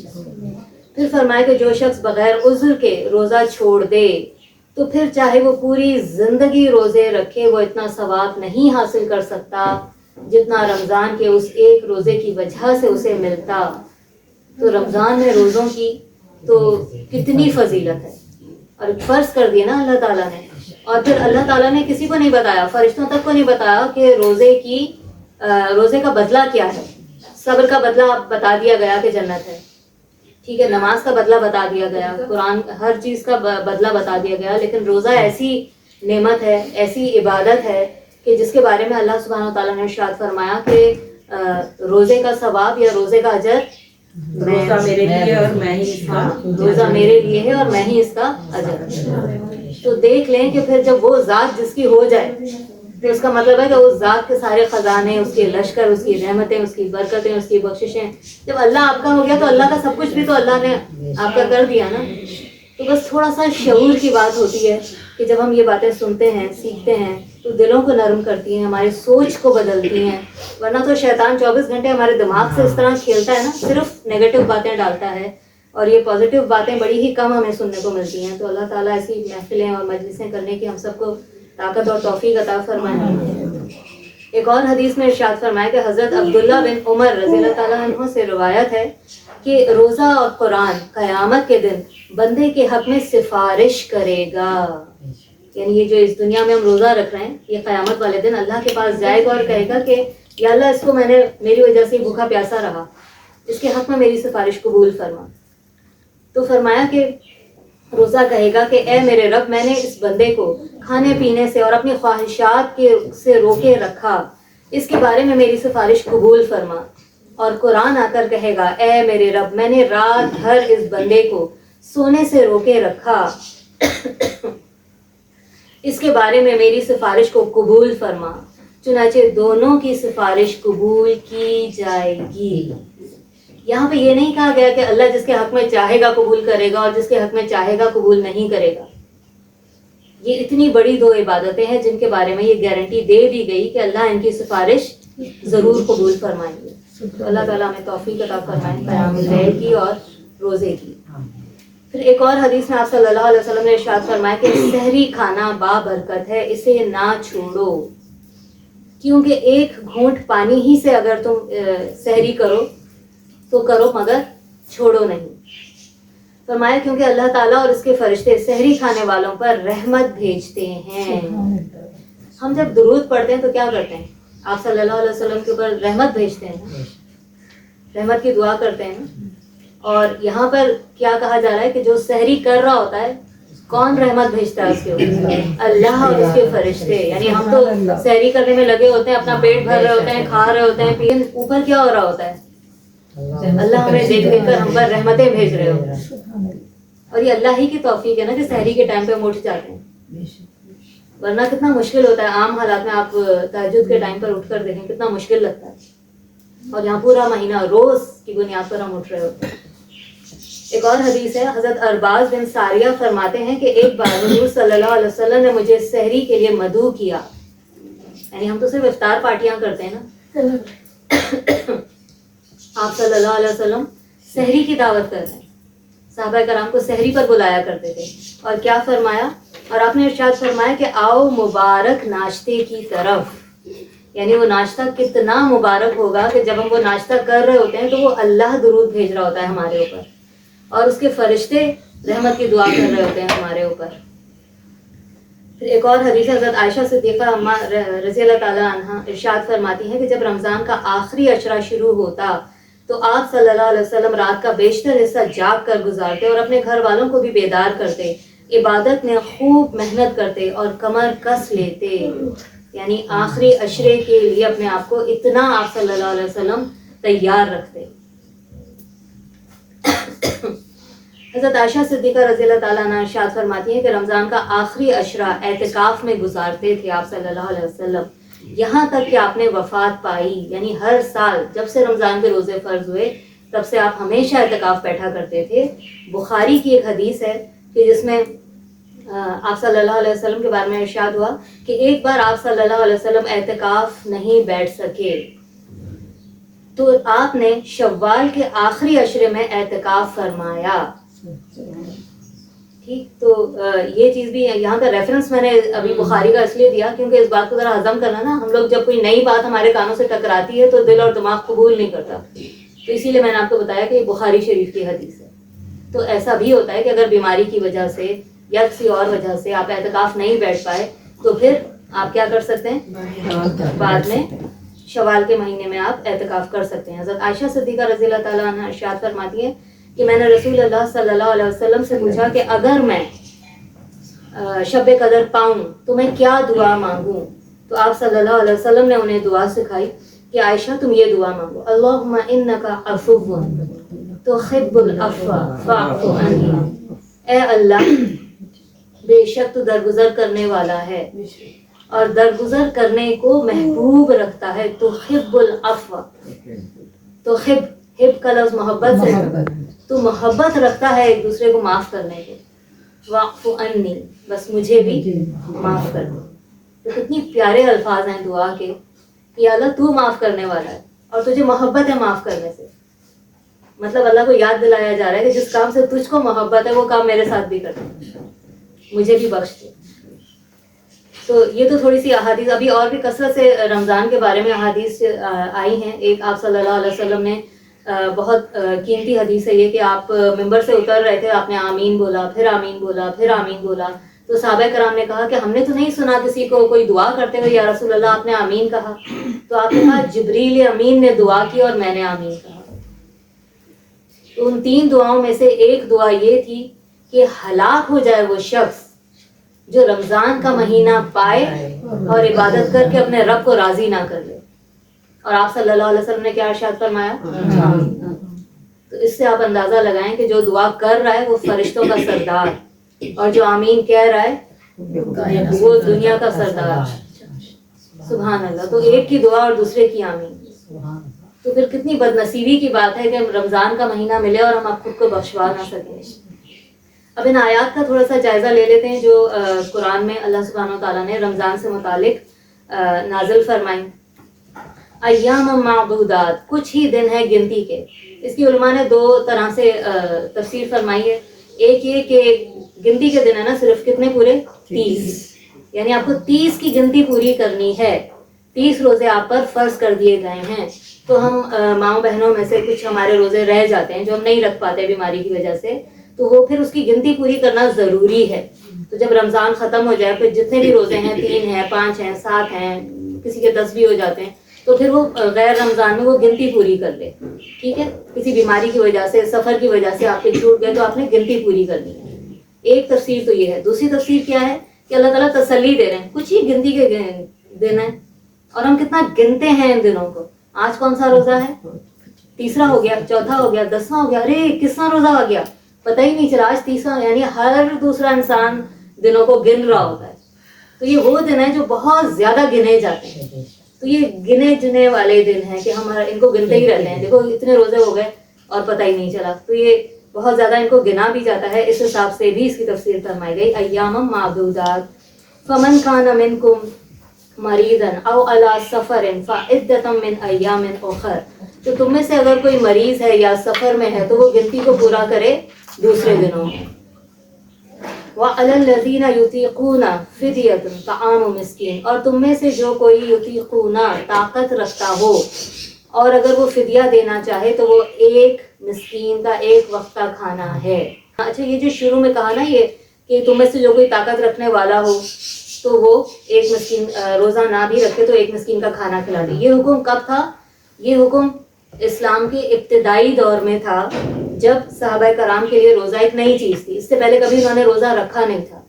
پھر فرمایا کہ جو شخص بغیر عذر کے روزہ چھوڑ دے تو پھر چاہے وہ پوری زندگی روزے رکھے وہ اتنا ثواب نہیں حاصل کر سکتا جتنا رمضان کے اس ایک روزے کی وجہ سے اسے ملتا۔ تو رمضان میں روزوں کی تو کتنی فضیلت ہے، اور فرض کر دیا نا اللہ تعالیٰ نے، اور پھر اللہ تعالیٰ نے کسی کو نہیں بتایا، فرشتوں تک کو نہیں بتایا کہ روزے کا بدلہ کیا ہے۔ صبر کا بدلہ بتا دیا گیا کہ جنت ہے، ٹھیک ہے، نماز کا بدلہ بتا دیا گیا، قرآن ہر چیز کا بدلہ بتا دیا گیا، لیکن روزہ ایسی نعمت ہے، ایسی عبادت ہے کہ جس کے بارے میں اللہ سبحانہ و تعالیٰ نے ارشاد فرمایا کہ روزے کا ثواب یا روزے کا اجر روزہ میرے لیے اور میں ہی اس کا روزہ میرے لیے ہے اور میں ہی اس کا اجر. تو دیکھ لیں کہ پھر جب وہ ذات جس کی ہو جائے تو اس کا مطلب ہے کہ اس ذات کے سارے خزانے، اس کے لشکر، اس کی رحمتیں، اس کی برکتیں، اس کی بخششیں، جب اللہ آپ کا ہو گیا تو اللہ کا سب کچھ بھی تو اللہ نے آپ کا کر دیا نا. تو بس تھوڑا سا شعور کی بات ہوتی ہے کہ جب ہم یہ باتیں سنتے ہیں، سیکھتے ہیں، تو دلوں کو نرم کرتی ہیں، ہماری سوچ کو بدلتی ہیں. ورنہ تو شیطان 24 گھنٹے ہمارے دماغ سے اس طرح کھیلتا ہے نا، صرف نیگیٹو باتیں ڈالتا ہے، اور یہ پازیٹیو باتیں بڑی ہی کم ہمیں سننے کو ملتی ہیں. تو اللہ تعالیٰ ایسی محفلیں اور مجلسیں کرنے کی ہم سب کو طاقت اور توفیق عطا فرمائے. ایک اور حدیث میں ارشاد فرمایا کہ حضرت عبداللہ بن عمر رضی اللہ تعالیٰ عنہ سے روایت ہے کہ روزہ اور قرآن قیامت کے دن بندے کے حق میں سفارش کرے گا. یعنی یہ جو اس دنیا میں ہم روزہ رکھ رہے ہیں، یہ قیامت والے دن اللہ کے پاس جائے گا اور کہے گا کہ یا اللہ، اس کو میں نے میری وجہ سے بھوکا پیاسا رہا، اس کے حق میں میری سفارش قبول فرما. تو فرمایا کہ روزہ کہے گا کہ اے میرے رب، میں نے اس بندے کو کھانے پینے سے اور اپنی خواہشات سے روکے رکھا، اس کے بارے میں میری سفارش قبول فرما. اور قرآن آ کر کہے گا اے میرے رب، میں نے رات بھر اس بندے کو سونے سے روکے رکھا، اس کے بارے میں میری سفارش کو قبول فرما. چنانچہ دونوں کی سفارش قبول کی جائے گی. یہاں پہ یہ نہیں کہا گیا کہ اللہ جس کے حق میں چاہے گا قبول کرے گا اور جس کے حق میں چاہے گا قبول نہیں کرے گا. یہ اتنی بڑی دو عبادتیں ہیں جن کے بارے میں یہ گارنٹی دے دی گئی کہ اللہ ان کی سفارش ضرور قبول فرمائیں گے. تو اللہ تعالیٰ ہمیں توفیق عطا فرمائے قیام اللیل کی اور روزے کی. پھر ایک اور حدیث میں آپ صلی اللہ علیہ وسلم نے ارشاد فرمایا کہ سحری کھانا بابرکت ہے، اسے نہ چھوڑو، کیونکہ ایک گھونٹ پانی ہی سے اگر تم سحری کرو تو کرو مگر چھوڑو نہیں. فرمایا کیونکہ اللہ تعالیٰ اور اس کے فرشتے سحری کھانے والوں پر رحمت بھیجتے ہیں. ہم جب درود پڑھتے ہیں تو کیا کرتے ہیں؟ آپ صلی اللہ علیہ وسلم کے اوپر رحمت بھیجتے ہیں، رحمت کی دعا کرتے ہیں. اور یہاں پر کیا کہا جا رہا ہے کہ جو سحری کر رہا ہوتا ہے، کون رحمت بھیجتا ہے اس کے اوپر؟ اللہ اور اس کے فرشتے. یعنی ہم تو سحری کرنے میں لگے ہوتے ہیں، اپنا پیٹ بھر رہے ہوتے ہیں، کھا رہے ہوتے ہیں، لیکن اوپر کیا ہو رہا ہوتا ہے؟ اللہ ہمیں دیکھ دیکھ کر ہم پر رحمتیں بھیج رہے ہوتے ہیں. اور یہ اللہ ہی کی توفیق ہے نا کہ سحری کے ٹائم پہ ہم اٹھ جاتے ہیں. ورنہ کتنا مشکل ہوتا ہے عام حالات میں. آپ تہجد کے ٹائم پر اٹھ کر دیکھیں کتنا مشکل لگتا ہے، اور یہاں پورا مہینہ روز کی بنیاد پر ہم اٹھ رہے ہوتے ہیں. ایک اور حدیث ہے، حضرت ارباز بن ساریہ فرماتے ہیں کہ ایک بار حضور صلی اللہ علیہ وسلم نے مجھے سحری کے لیے مدعو کیا. یعنی ہم تو صرف افطار پارٹیاں کرتے ہیں نا، آپ صلی اللہ علیہ وسلم سحری کی دعوت کر رہے ہیں. صحابہ کرام کو سحری پر بلایا کرتے تھے. اور کیا فرمایا؟ اور آپ نے ارشاد فرمایا کہ آؤ مبارک ناشتے کی طرف. یعنی وہ ناشتہ کتنا مبارک ہوگا کہ جب ہم وہ ناشتہ کر رہے ہوتے ہیں تو وہ اللہ درود بھیج رہا ہوتا ہے ہمارے اوپر، اور اس کے فرشتے رحمت کی دعا کر رہے ہوتے ہیں ہمارے اوپر. پھر ایک اور حدیث حضرت عائشہ صدیقہ اما رضی اللہ تعالیٰ عنہ ارشاد فرماتی ہیں کہ جب رمضان کا آخری عشرہ شروع ہوتا تو آپ صلی اللہ علیہ وسلم رات کا بیشتر حصہ جاگ کر گزارتے اور اپنے گھر والوں کو بھی بیدار کرتے، عبادت میں خوب محنت کرتے اور کمر کس لیتے. یعنی آخری عشرے کے لیے اپنے آپ کو اتنا آپ صلی اللہ علیہ وسلم تیار رکھتے. حضرت عائشہ صدیقہ رضی اللہ تعالیٰ عنہ ارشاد فرماتی ہیں کہ رمضان کا آخری عشرہ اعتکاف میں گزارتے تھے آپ صلی اللہ علیہ وسلم، یہاں تک کہ آپ نے وفات پائی. یعنی ہر سال جب سے رمضان کے روزے فرض ہوئے تب سے آپ ہمیشہ اعتکاف بیٹھا کرتے تھے. بخاری کی ایک حدیث ہے کہ جس میں آپ صلی اللہ علیہ وسلم کے بارے میں ارشاد ہوا کہ ایک بار آپ صلی اللہ علیہ وسلم اعتکاف نہیں بیٹھ سکے تو آپ نے شوال کے آخری عشرے میں اعتکاف فرمایا. ٹھیک، تو یہ چیز بھی یہاں کا ریفرنس میں نے ابھی بخاری کا اس لیے دیا کیونکہ اس بات کو ذرا ہضم کرنا نا. ہم لوگ جب کوئی نئی بات ہمارے کانوں سے ٹکراتی ہے تو دل اور دماغ قبول نہیں کرتا، تو اسی لیے میں نے آپ کو بتایا کہ یہ بخاری شریف کی حدیث ہے. تو ایسا بھی ہوتا ہے کہ اگر بیماری کی وجہ سے یا کسی اور وجہ سے آپ اعتکاف نہیں بیٹھ پائے تو پھر آپ کیا کر سکتے ہیں؟ بعد میں شوال کے مہینے میں آپ اعتکاف کر سکتے ہیں. حضرت عائشہ صدیقہ رضی اللہ تعالیٰ عنہ ارشاد فرماتی ہیں کہ میں نے رسول اللہ صلی اللہ علیہ وسلم سے پوچھا کہ اگر میں شب قدر پاؤں تو میں کیا دعا مانگوں؟ تو آپ صلی اللہ علیہ وسلم نے انہیں دعا سکھائی کہ عائشہ تم یہ دعا مانگو، اللہم انک عفو تحب العفو فاعف عنی، اے اللہ بے شک تو درگزر کرنے والا ہے اور درگزر کرنے کو محبوب رکھتا ہے. تحب العفو، تو حب کا لفظ محبت سے، تو محبت رکھتا ہے ایک دوسرے کو معاف کرنے کے. واعف عنی، بس مجھے بھی معاف کر دو. تو کتنی پیارے الفاظ ہیں دعا کے کہ اللہ تو معاف کرنے والا ہے اور تجھے محبت ہے معاف کرنے سے. مطلب اللہ کو یاد دلایا جا رہا ہے کہ جس کام سے تجھ کو محبت ہے وہ کام میرے ساتھ بھی کر دے، مجھے بھی بخش دے. تو یہ تو تھوڑی سی احادیث، ابھی اور بھی کثرت سے رمضان کے بارے میں احادیث آئی ہیں. ایک آپ صلی اللہ علیہ وسلم نے بہت قیمتی حدیث ہے یہ کہ آپ ممبر سے اتر رہے تھے، آپ نے آمین بولا، پھر آمین بولا، پھر آمین بولا. تو صحابہ کرام نے کہا کہ ہم نے تو نہیں سنا کسی کو کوئی دعا کرتے ہوئے یا رسول اللہ آپ نے آمین کہا. تو آپ نے کہا جبریل امین نے دعا کی اور میں نے آمین کہا. تو ان 3 دعاؤں میں سے ایک دعا یہ تھی کہ ہلاک ہو جائے وہ شخص جو رمضان کا مہینہ پائے اور عبادت کر کے اپنے رب کو راضی نہ کر لے. اور آپ صلی اللہ علیہ وسلم نے کیا ارشاد فرمایا؟ تو اس سے آپ اندازہ لگائیں کہ جو دعا کر رہا ہے وہ فرشتوں کا سردار، اور جو آمین کہہ رہا ہے وہ دنیا کا سردار. سبحان اللہ. تو ایک کی دعا اور دوسرے کی آمین. تو پھر کتنی بد نصیبی کی بات ہے کہ رمضان کا مہینہ ملے اور ہم آپ خود کو بخشوا نہ سکیں. اب ان آیات کا تھوڑا سا جائزہ لے لیتے ہیں جو قرآن میں اللہ سبحانہ و تعالیٰ نے رمضان سے متعلق نازل فرمائیں. ایام معدودات، کچھ ہی دن ہے گنتی کے. اس کی علماء نے 2 طرح سے تفسیر فرمائی ہے. ایک یہ کہ گنتی کے دن ہے نا صرف کتنے پورے؟ 30، یعنی آپ کو 30 کی گنتی پوری کرنی ہے. 30 روزے آپ پر فرض کر دیے گئے ہیں. تو ہم ماؤں بہنوں میں سے کچھ ہمارے روزے رہ جاتے ہیں جو ہم نہیں رکھ پاتے بیماری کی وجہ سے، تو وہ پھر اس کی گنتی پوری کرنا ضروری ہے. تو جب رمضان ختم ہو جائے پھر جتنے بھی روزے ہیں 3 ہیں 5 ہیں 7 ہیں، کسی کے 10 بھی ہو جاتے ہیں، تو پھر وہ غیر رمضان میں وہ گنتی پوری کر لے. ٹھیک ہے، کسی بیماری کی وجہ سے، سفر کی وجہ سے آپ کے چھوٹ گئے تو آپ نے گنتی پوری کرنی ہے. ایک تفسیر تو یہ ہے. دوسری تفسیر کیا ہے کہ اللہ تعالیٰ تسلی دے رہے ہیں کچھ ہی گنتی کے دن ہیں اور ہم کتنا گنتے ہیں ان دنوں کو. آج کون سا روزہ ہے؟ 3 ہو گیا، 4 ہو گیا، 10 ہو گیا، ارے کتنا روزہ آ گیا پتہ ہی نہیں چلا. آج 30، یعنی ہر دوسرا انسان دنوں کو گن رہا ہوتا ہے. تو یہ وہ دن ہیں جو بہت زیادہ گنے جاتے ہیں. تو یہ گنے جنے والے دن ہیں کہ ہم ان کو گنتے ہی رہتے ہیں. دیکھو اتنے روزے ہو گئے اور پتہ ہی نہیں چلا. تو یہ بہت زیادہ ان کو گنا بھی جاتا ہے. اس حساب سے بھی اس کی تفسیر فرمائی گئی. ایام معدودات فمن کان منکم مریضا او علی سفر فعدۃ من ایام اخر. تو تم میں سے اگر کوئی مریض ہے یا سفر میں ہے تو وہ گنتی کو پورا کرے دوسرے دنوں میں. وَعَلَى الَّذِينَ يُطِيقُونَ فِدْيَةٌ طَعَامُ مِسْكِينٍ، اور تم میں سے جو کوئی یطیقون طاقت رکھتا ہو اور اگر وہ فدیہ دینا چاہے تو وہ ایک مسکین کا ایک وقت کا کھانا ہے. اچھا، یہ جو شروع میں کہا نا یہ کہ تم میں سے جو کوئی طاقت رکھنے والا ہو تو وہ ایک مسکین روزہ نہ بھی رکھے تو ایک مسکین کا کھانا کھلا دے. یہ حکم کب تھا؟ یہ حکم اسلام کے ابتدائی دور میں تھا جب صحابہ کرام کے لیے روزہ ایک نئی چیز تھی. اس سے پہلے کبھی انہوں نے روزہ رکھا نہیں تھا.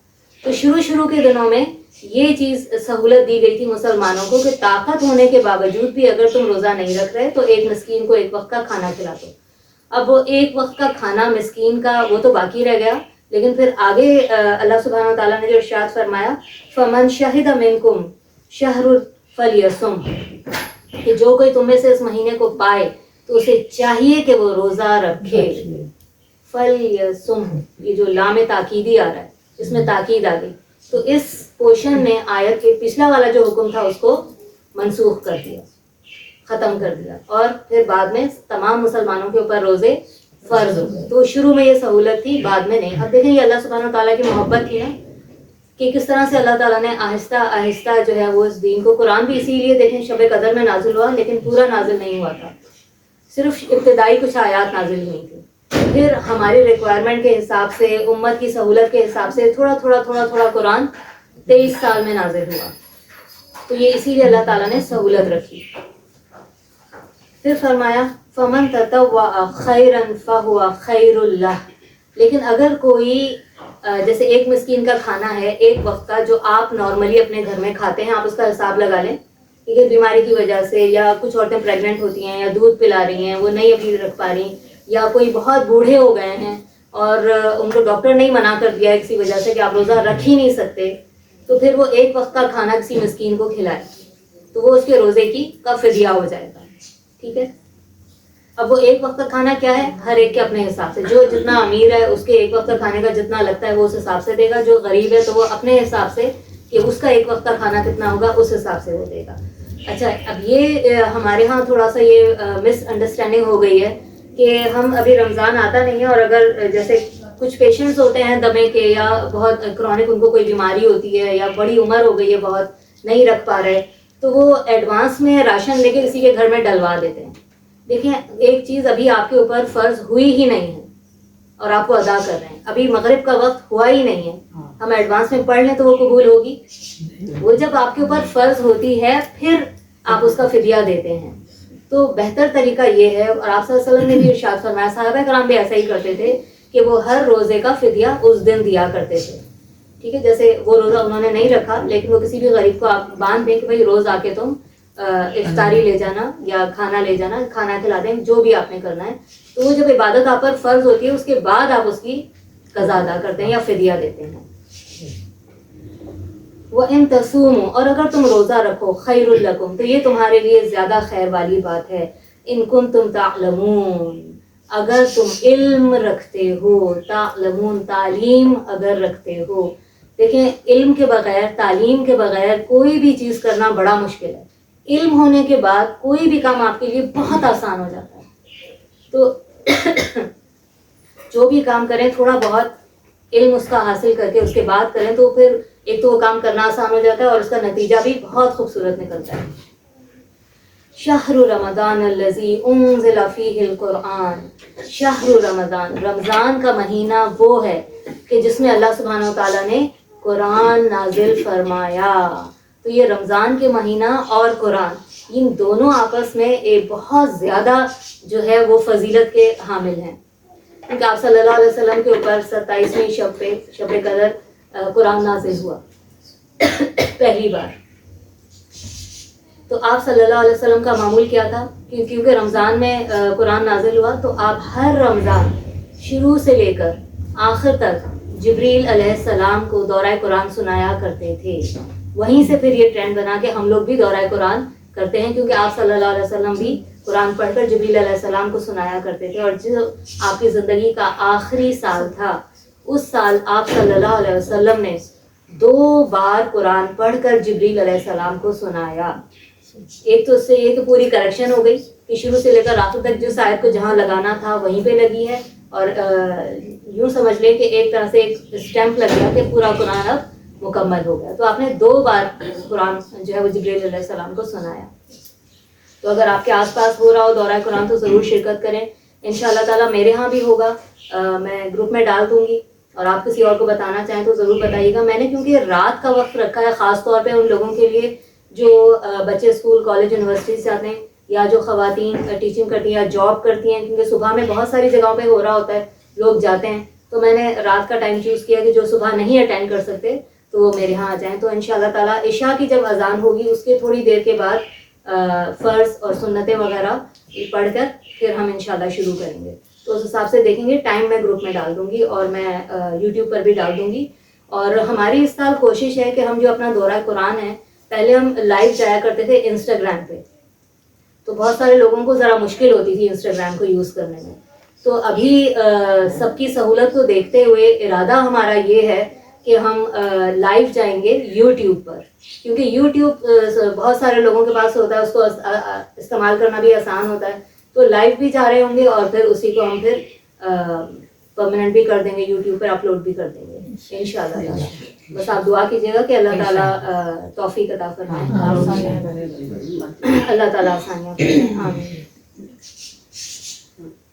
تو شروع کے دنوں میں یہ چیز سہولت دی گئی تھی مسلمانوں کو کہ طاقت ہونے کے باوجود بھی اگر تم روزہ نہیں رکھ رہے تو ایک مسکین کو ایک وقت کا کھانا کھلا دو. اب وہ ایک وقت کا کھانا مسکین کا وہ تو باقی رہ گیا، لیکن پھر آگے اللہ سبحانہ و تعالیٰ نے جو ارشاد فرمایا فمن شہد منکم شہر فلیصم، کہ جو کوئی تم میں سے اس مہینے کو پائے تو اسے چاہیے کہ وہ روزہ رکھے. فلیصم، یہ جو لام تاکیدی آ رہا ہے اس میں تاکید آ گئی. تو اس پورشن میں آیت کے پچھلا والا جو حکم تھا اس کو منسوخ کر دیا، ختم کر دیا، اور پھر بعد میں تمام مسلمانوں کے اوپر روزے فرض ہو گئے. تو شروع میں یہ سہولت تھی، بعد میں نہیں. اب دیکھیں یہ اللہ سبحانہ تعالیٰ کی محبت تھی نا کہ کس طرح سے اللہ تعالیٰ نے آہستہ آہستہ جو ہے وہ اس دین کو، قرآن بھی اسی لیے دیکھیں شب قدر میں نازل ہوا لیکن پورا نازل نہیں ہوا تھا، صرف ابتدائی کچھ آیات نازل ہوئی تھی. پھر ہماری ریکوائرمنٹ کے حساب سے، امت کی سہولت کے حساب سے تھوڑا تھوڑا قرآن 23 سال میں نازل ہوا. تو یہ اسی لیے اللہ تعالیٰ نے سہولت رکھی. پھر فرمایا فمن تطوع خیرا فہو خیر اللہ. لیکن اگر کوئی جیسے ایک مسکین کا کھانا ہے ایک وقت کا جو آپ نارملی اپنے گھر میں کھاتے ہیں، آپ اس کا حساب لگا لیں کہ بیماری کی وجہ سے یا کچھ عورتیں پریگننٹ ہوتی ہیں یا دودھ پلا رہی ہیں وہ نہیں ابھی رکھ پا رہی یا کوئی بہت بوڑھے ہو گئے ہیں اور ان کو ڈاکٹر نے منع کر دیا ہے کسی وجہ سے کہ آپ روزہ رکھ ہی نہیں سکتے، تو پھر وہ ایک وقت کا کھانا کسی مسکین کو کھلائے تو وہ اس کے روزے کا فدیہ ہو جائے گا. ٹھیک ہے. اب وہ ایک وقت کا کھانا کیا ہے؟ ہر ایک کے اپنے حساب سے، جو جتنا امیر ہے اس کے ایک وقت کا کھانے کا جتنا لگتا ہے وہ اس حساب سے دے گا، جو غریب ہے تو وہ اپنے حساب سے کہ اس کا ایک وقت کا کھانا کتنا ہوگا اس حساب سے وہ دے گا. اچھا، اب یہ ہمارے ہاں تھوڑا سا یہ مس انڈرسٹینڈنگ ہو گئی ہے کہ ہم ابھی رمضان آتا نہیں ہے، اور اگر جیسے کچھ پیشنٹس ہوتے ہیں دمے کے یا بہت کرونک ان کو کوئی بیماری ہوتی ہے یا بڑی عمر ہو گئی ہے بہت نہیں رکھ پا رہے، تو وہ ایڈوانس میں راشن لے کے کسی کے گھر میں ڈلوا دیتے ہیں. دیکھیں ایک چیز ابھی آپ کے اوپر فرض ہوئی ہی نہیں ہے اور آپ کو ادا کر رہے ہیں، ابھی مغرب کا وقت ہوا ہی نہیں ہے، ہم ایڈوانس میں پڑھ لیں تو وہ قبول ہوگی؟ وہ جب آپ کے اوپر فرض ہوتی ہے پھر آپ اس کا فدیہ دیتے ہیں. تو بہتر طریقہ یہ ہے، اور آپ صلی اللہ علیہ وسلم نے بھی ارشاد فرمایا، صحابہ کرام بھی ایسا ہی کرتے تھے کہ وہ ہر روزے کا فدیہ اس دن دیا کرتے تھے. ٹھیک ہے، جیسے وہ روزہ انہوں نے نہیں رکھا لیکن وہ کسی بھی غریب کو آپ باندھ دیں کہ بھائی روز آ کے تم افطاری لے جانا یا کھانا لے جانا، کھانا کھلا دیں، جو بھی آپ نے کرنا ہے. تو وہ جب عبادت آپ پر فرض ہوتی ہے اس کے بعد آپ اس کی قضا ادا کرتے ہیں یا فدیہ دیتے ہیں. وَإِن تَصُومُوا، اور اگر تم روزہ رکھو، خَيْرٌ لَكُمْ، تو یہ تمہارے لیے زیادہ خیر والی بات ہے. إِن كُنتُمْ تَعْلَمُونَ، اگر تم علم رکھتے ہو، تعلمون تعلیم اگر رکھتے ہو. دیکھیں علم کے بغیر، تعلیم کے بغیر کوئی بھی چیز کرنا بڑا مشکل ہے. علم ہونے کے بعد کوئی بھی کام آپ کے لیے بہت آسان ہو جاتا ہے. تو جو بھی کام کریں تھوڑا بہت علم اس کا حاصل کر کے اس کے بعد کریں تو پھر ایک تو وہ کام کرنا آسان ہو جاتا ہے اور اس کا نتیجہ بھی بہت خوبصورت نکلتا ہے. شہر رمضان الذی انزل فیہ القرآن، شہر رمضان، رمضان کا مہینہ وہ ہے کہ جس میں اللہ سبحانہ وتعالیٰ نے قرآن نازل فرمایا. تو یہ رمضان کے مہینہ اور قرآن، ان دونوں آپس میں ایک بہت زیادہ جو ہے وہ فضیلت کے حامل ہیں. کیونکہ آپ صلی اللہ علیہ وسلم کے اوپر 27ویں شب پہ، شب قدر، قرآن نازل ہوا پہلی بار. تو آپ صلی اللہ علیہ وسلم کا معمول کیا تھا؟ کیونکہ رمضان میں قرآن نازل ہوا تو آپ ہر رمضان شروع سے لے کر آخر تک جبریل علیہ السلام کو دورہ قرآن سنایا کرتے تھے. وہیں سے پھر یہ ٹرینڈ بنا کہ ہم لوگ بھی دورہ قرآن کرتے ہیں، کیونکہ آپ صلی اللہ علیہ وسلم بھی قرآن پڑھ کر جبریل علیہ السلام کو سنایا کرتے تھے. اور جو آپ کی زندگی کا آخری سال تھا اس سال آپ صلی اللہ علیہ وسلم نے 2 بار قرآن پڑھ کر جبریل علیہ السلام کو سنایا. ایک تو اس سے یہ تو پوری کریکشن ہو گئی کہ شروع سے لے کر آخر تک جس آیت کو جہاں لگانا تھا وہیں پہ لگی ہے، اور یوں سمجھ لیں کہ ایک طرح سے ایک اسٹیمپ لگ گیا کہ پورا قرآن اب مکمل ہو گیا. تو آپ نے 2 بار قرآن جو ہے وہ جبریل علیہ السلام کو سنایا. تو اگر آپ کے آس پاس ہو رہا ہو دورہ قرآن تو ضرور شرکت کریں. انشاءاللہ تعالیٰ میرے ہاں بھی ہوگا، میں گروپ میں ڈال دوں گی، اور آپ کسی اور کو بتانا چاہیں تو ضرور بتائیے گا. میں نے کیونکہ رات کا وقت رکھا ہے خاص طور پہ ان لوگوں کے لیے جو بچے اسکول کالج یونیورسٹی سے آتے ہیں یا جو خواتین ٹیچنگ کرتی ہیں یا جاب کرتی ہیں، کیونکہ صبح میں بہت ساری جگہوں پہ ہو رہا ہوتا ہے، لوگ جاتے ہیں. تو میں نے رات کا ٹائم چوز کیا کہ جو صبح نہیں اٹینڈ کر سکتے تو وہ میرے ہاں آ جائیں. تو انشاءاللہ تعالیٰ عشاء کی جب اذان ہوگی اس کے تھوڑی دیر کے بعد فرض اور سنتیں وغیرہ پڑھ کر پھر ہم انشاءاللہ شروع کریں گے. تو اس حساب سے دیکھیں گے، ٹائم میں گروپ میں ڈال دوں گی اور میں یوٹیوب پر بھی ڈال دوں گی. اور ہماری اس سال کوشش ہے کہ ہم جو اپنا دورہ قرآن ہے، پہلے ہم لائیو جایا کرتے تھے انسٹاگرام پہ، تو بہت سارے لوگوں کو ذرا مشکل ہوتی تھی انسٹاگرام کو یوز کرنے میں. تو ابھی سب کی سہولت کو دیکھتے ہوئے ارادہ ہمارا یہ ہے کہ ہم لائیو جائیں گے یوٹیوب پر، کیونکہ یوٹیوب بہت سارے لوگوں کے پاس ہوتا ہے، اس کو استعمال کرنا بھی آسان ہوتا ہے. تو لائیو بھی جا رہے ہوں گے اور پھر اسی کو ہم پھر پرماننٹ بھی کر دیں گے، یوٹیوب پر اپلوڈ بھی کر دیں گے انشاءاللہ تعالیٰ. بس آپ دعا کیجیے گا کہ اللہ تعالیٰ توفیق عطا فرمائے، اللہ تعالیٰ آسانیاں کریں. آمین.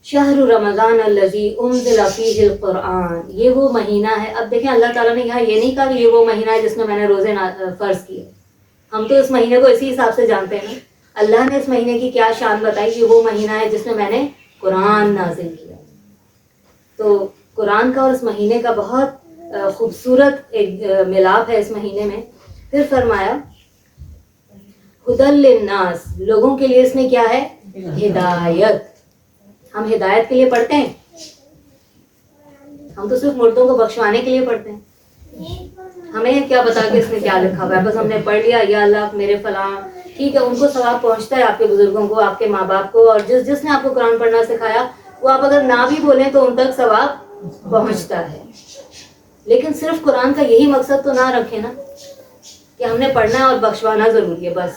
شہر رمضان الذی انزل فیہ القرآن، یہ وہ مہینہ ہے. اب دیکھیں اللہ تعالیٰ نے یہاں یہ نہیں کہا کہ یہ وہ مہینہ ہے جس میں نے روزے فرض کیے. ہم تو اس مہینے کو اسی حساب سے جانتے ہیں. اللہ نے اس مہینے کی کیا شان بتائی کہ وہ مہینہ ہے جس میں نے قرآن نازل کیا. تو قرآن کا اور اس مہینے کا بہت خوبصورت ایک ملاپ ہے اس مہینے میں. پھر فرمایا ہدی للناس، لوگوں کے لیے اس میں کیا ہے؟ ہدایت. ہم ہدایت کے لیے پڑھتے ہیں؟ ہم تو صرف مردوں کو بخشوانے کے لیے پڑھتے ہیں. ہمیں کیا پتا کہ اس میں کیا لکھا ہوا ہے، بس ہم نے پڑھ لیا یا اللہ میرے فلاں. ٹھیک ہے، ان کو ثواب پہنچتا ہے، آپ کے بزرگوں کو، آپ کے ماں باپ کو، اور جس نے آپ کو قرآن پڑھنا سکھایا وہ آپ اگر نہ بھی بولیں تو ان تک ثواب پہنچتا ہے. لیکن صرف قرآن کا یہی مقصد تو نہ رکھیں نا کہ ہم نے پڑھنا ہے اور بخشوانا ضروری ہے. بس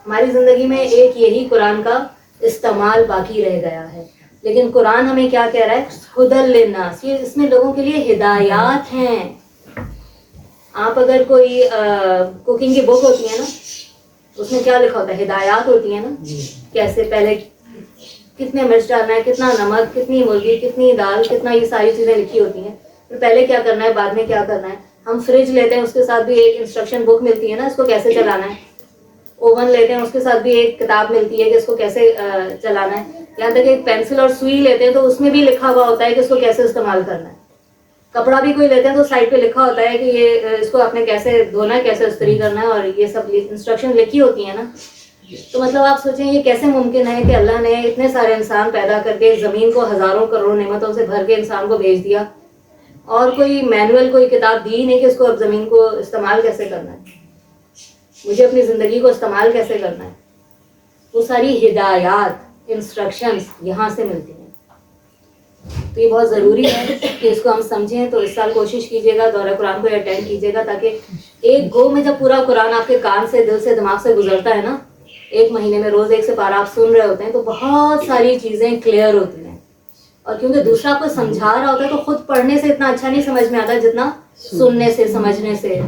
ہماری زندگی میں ایک یہی قرآن کا استعمال باقی رہ گیا ہے. لیکن قرآن ہمیں کیا کہہ رہا ہے؟ ہدی للناس، یہ اس میں لوگوں کے لیے ہدایات ہیں. آپ اگر کوئی کوکنگ کی بک ہوتی ہے نا، اس میں کیا لکھا ہوتا ہے؟ ہدایات ہوتی ہیں نا، کیسے پہلے کتنے مرچ ڈالنا ہے، کتنا نمک، کتنی مرغی، کتنی دال، کتنا، یہ ساری چیزیں لکھی ہوتی ہیں. پھر پہلے کیا کرنا ہے، بعد میں کیا کرنا ہے. ہم فریج لیتے ہیں، اس کے ساتھ بھی ایک انسٹرکشن بک ملتی ہے نا، اس کو کیسے چلانا ہے. اوون لیتے ہیں، اس کے ساتھ بھی ایک کتاب ملتی ہے کہ اس کو کیسے چلانا ہے. یہاں تک ایک پینسل اور سوئی لیتے ہیں تو اس میں بھی لکھا ہوا ہوتا ہے کہ اس کو کیسے استعمال کرنا ہے. کپڑا بھی کوئی لیتے ہیں تو سائڈ پہ لکھا ہوتا ہے کہ یہ اس کو آپ نے کیسے دھونا ہے، کیسے استری کرنا ہے، اور یہ سب انسٹرکشن لکھی ہوتی ہیں نا. تو مطلب آپ سوچیں یہ کیسے ممکن ہے کہ اللہ نے اتنے سارے انسان پیدا کر کے زمین کو ہزاروں کروڑوں نعمتوں سے بھر کے انسان کو بھیج دیا، اور کوئی مینول، کوئی کتاب دی نہیں کہ اس کو اب زمین کو استعمال کیسے کرنا ہے، مجھے اپنی زندگی کو استعمال کیسے کرنا ہے. وہ ساری ہدایات، انسٹرکشنز یہاں سے ملتی ہیں. تو یہ بہت ضروری ہے کہ اس کو ہم سمجھیں. تو اس سال کوشش کیجیے گا دورہ قرآن کو اٹینڈ کیجیے گا، تاکہ ایک گو میں جب پورا قرآن آپ کے کان سے، دل سے، دماغ سے گزرتا ہے نا، ایک مہینے میں روز ایک سے پارہ آپ سن رہے ہوتے ہیں، تو بہت ساری چیزیں کلیئر ہوتی ہیں. اور کیونکہ دوسرا آپ کو سمجھا رہا ہوتا ہے تو خود پڑھنے سے اتنا اچھا نہیں سمجھ میں آتا جتنا سننے سے، سمجھنے سے.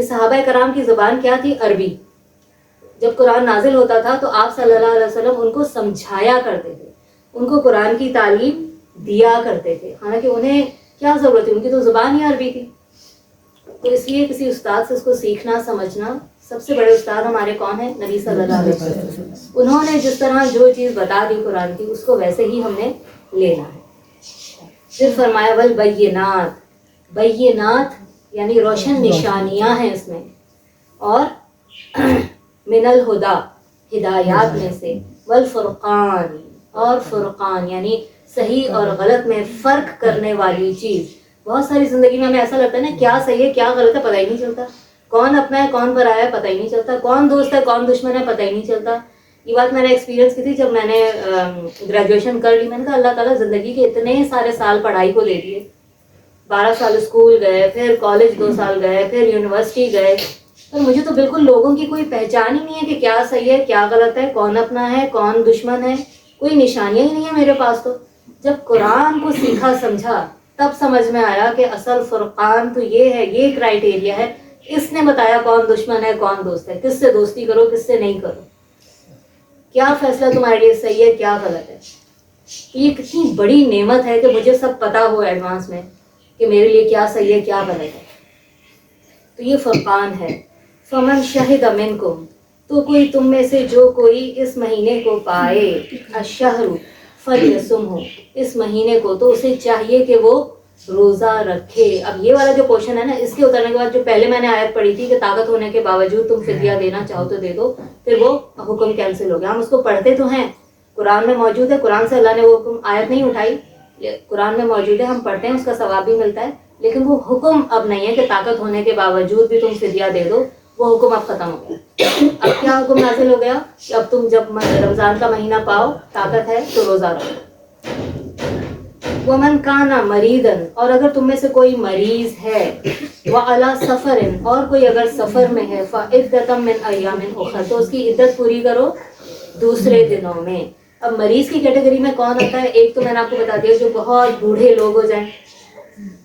صحابہ کرام کی زبان کیا تھی؟ عربی. جب قرآن نازل ہوتا تھا تو آپ صلی اللہ علیہ وسلم ان کو سمجھایا کرتے تھے، ان کو قرآن کی تعلیم دیا کرتے تھے، حالانکہ انہیں کیا ضرورت تھی، ان کی تو زبان ہی عربی تھی. تو اس لیے کسی استاد سے اس کو سیکھنا، سمجھنا. سب سے بڑے استاد ہمارے کون ہیں؟ نبی صلی اللہ علیہ وسلم. انہوں نے جس طرح جو چیز بتا دی قرآن کی، اس کو ویسے ہی ہم نے لینا ہے. پھر فرمایا والبینات، بینات یعنی روشن نشانیاں ہیں اس میں، اور من الہدا، ہدایات میں سے، والفرقان، اور فرقان یعنی صحیح اور غلط میں فرق کرنے والی چیز. بہت ساری زندگی میں ہمیں ایسا لگتا ہے نا، کیا صحیح ہے کیا غلط ہے پتہ ہی نہیں چلتا، کون اپنا ہے کون پرایا ہے پتہ ہی نہیں چلتا، کون دوست ہے کون دشمن ہے پتہ ہی نہیں چلتا. یہ بات میں نے ایکسپیرینس کی تھی جب میں نے گریجویشن کر لی. میں نے کہا اللہ تعالیٰ زندگی کے اتنے سارے سال پڑھائی کو دے دیے، 12 سال اسکول گئے، پھر کالج 2 سال گئے، پھر یونیورسٹی گئے، پر مجھے تو بالکل لوگوں کی کوئی پہچان ہی نہیں ہے کہ کیا صحیح ہے کیا غلط ہے، کون اپنا ہے کون دشمن ہے، کوئی نشانیاں ہی نہیں ہے میرے پاس. تو جب قرآن کو سیکھا سمجھا تب سمجھ میں آیا کہ اصل فرقان تو یہ ہے، یہ کرائٹیریا ہے. اس نے بتایا کون دشمن ہے کون دوست ہے، کس سے دوستی کرو کس سے نہیں کرو، کیا فیصلہ تمہارے لیے صحیح ہے کیا غلط ہے. یہ کتنی بڑی نعمت ہے کہ مجھے سب پتا ہو ایڈوانس میں کہ میرے لیے کیا صحیح ہے کیا غلط ہے. تو یہ فرقان ہے. فمن شہد منکم، تو کوئی تم میں سے جو کوئی اس مہینے کو پائے، الشہر فلیصمہ، اس مہینے کو، تو اسے چاہیے کہ وہ روزہ رکھے. اب یہ والا جو پورشن ہے نا، اس کے اترنے کے بعد جو پہلے میں نے آیت پڑھی تھی کہ طاقت ہونے کے باوجود تم فدیہ دینا چاہو تو دے دو، پھر وہ حکم کینسل ہو گیا. ہم اس کو پڑھتے تو ہیں، قرآن میں موجود ہے، قرآن سے اللہ نے وہ حکم، آیت نہیں اٹھائی، قرآن میں موجود ہے، ہم پڑھتے ہیں، اس کا ثواب بھی ملتا ہے، لیکن وہ حکم اب نہیں ہے کہ طاقت ہونے کے باوجود بھی تم فدیہ دے دو. وہ حکم اب ختم ہو گیا. اب کیا حکم نازل ہو گیا کہ اب تم جب رمضان کا مہینہ پاؤ، طاقت ہے تو روزہ رکھو. ومن کان مریضا، اور اگر تم میں سے کوئی مریض ہے، وعلی سفر، اور کوئی اگر سفر میں ہے، فعدۃ من ایام اخر، تو اس کی عدت پوری کرو دوسرے دنوں میں. اب مریض کی کیٹیگری میں کون آتا ہے؟ ایک تو میں نے آپ کو بتا دیا جو بہت بوڑھے لوگ ہو جائیں،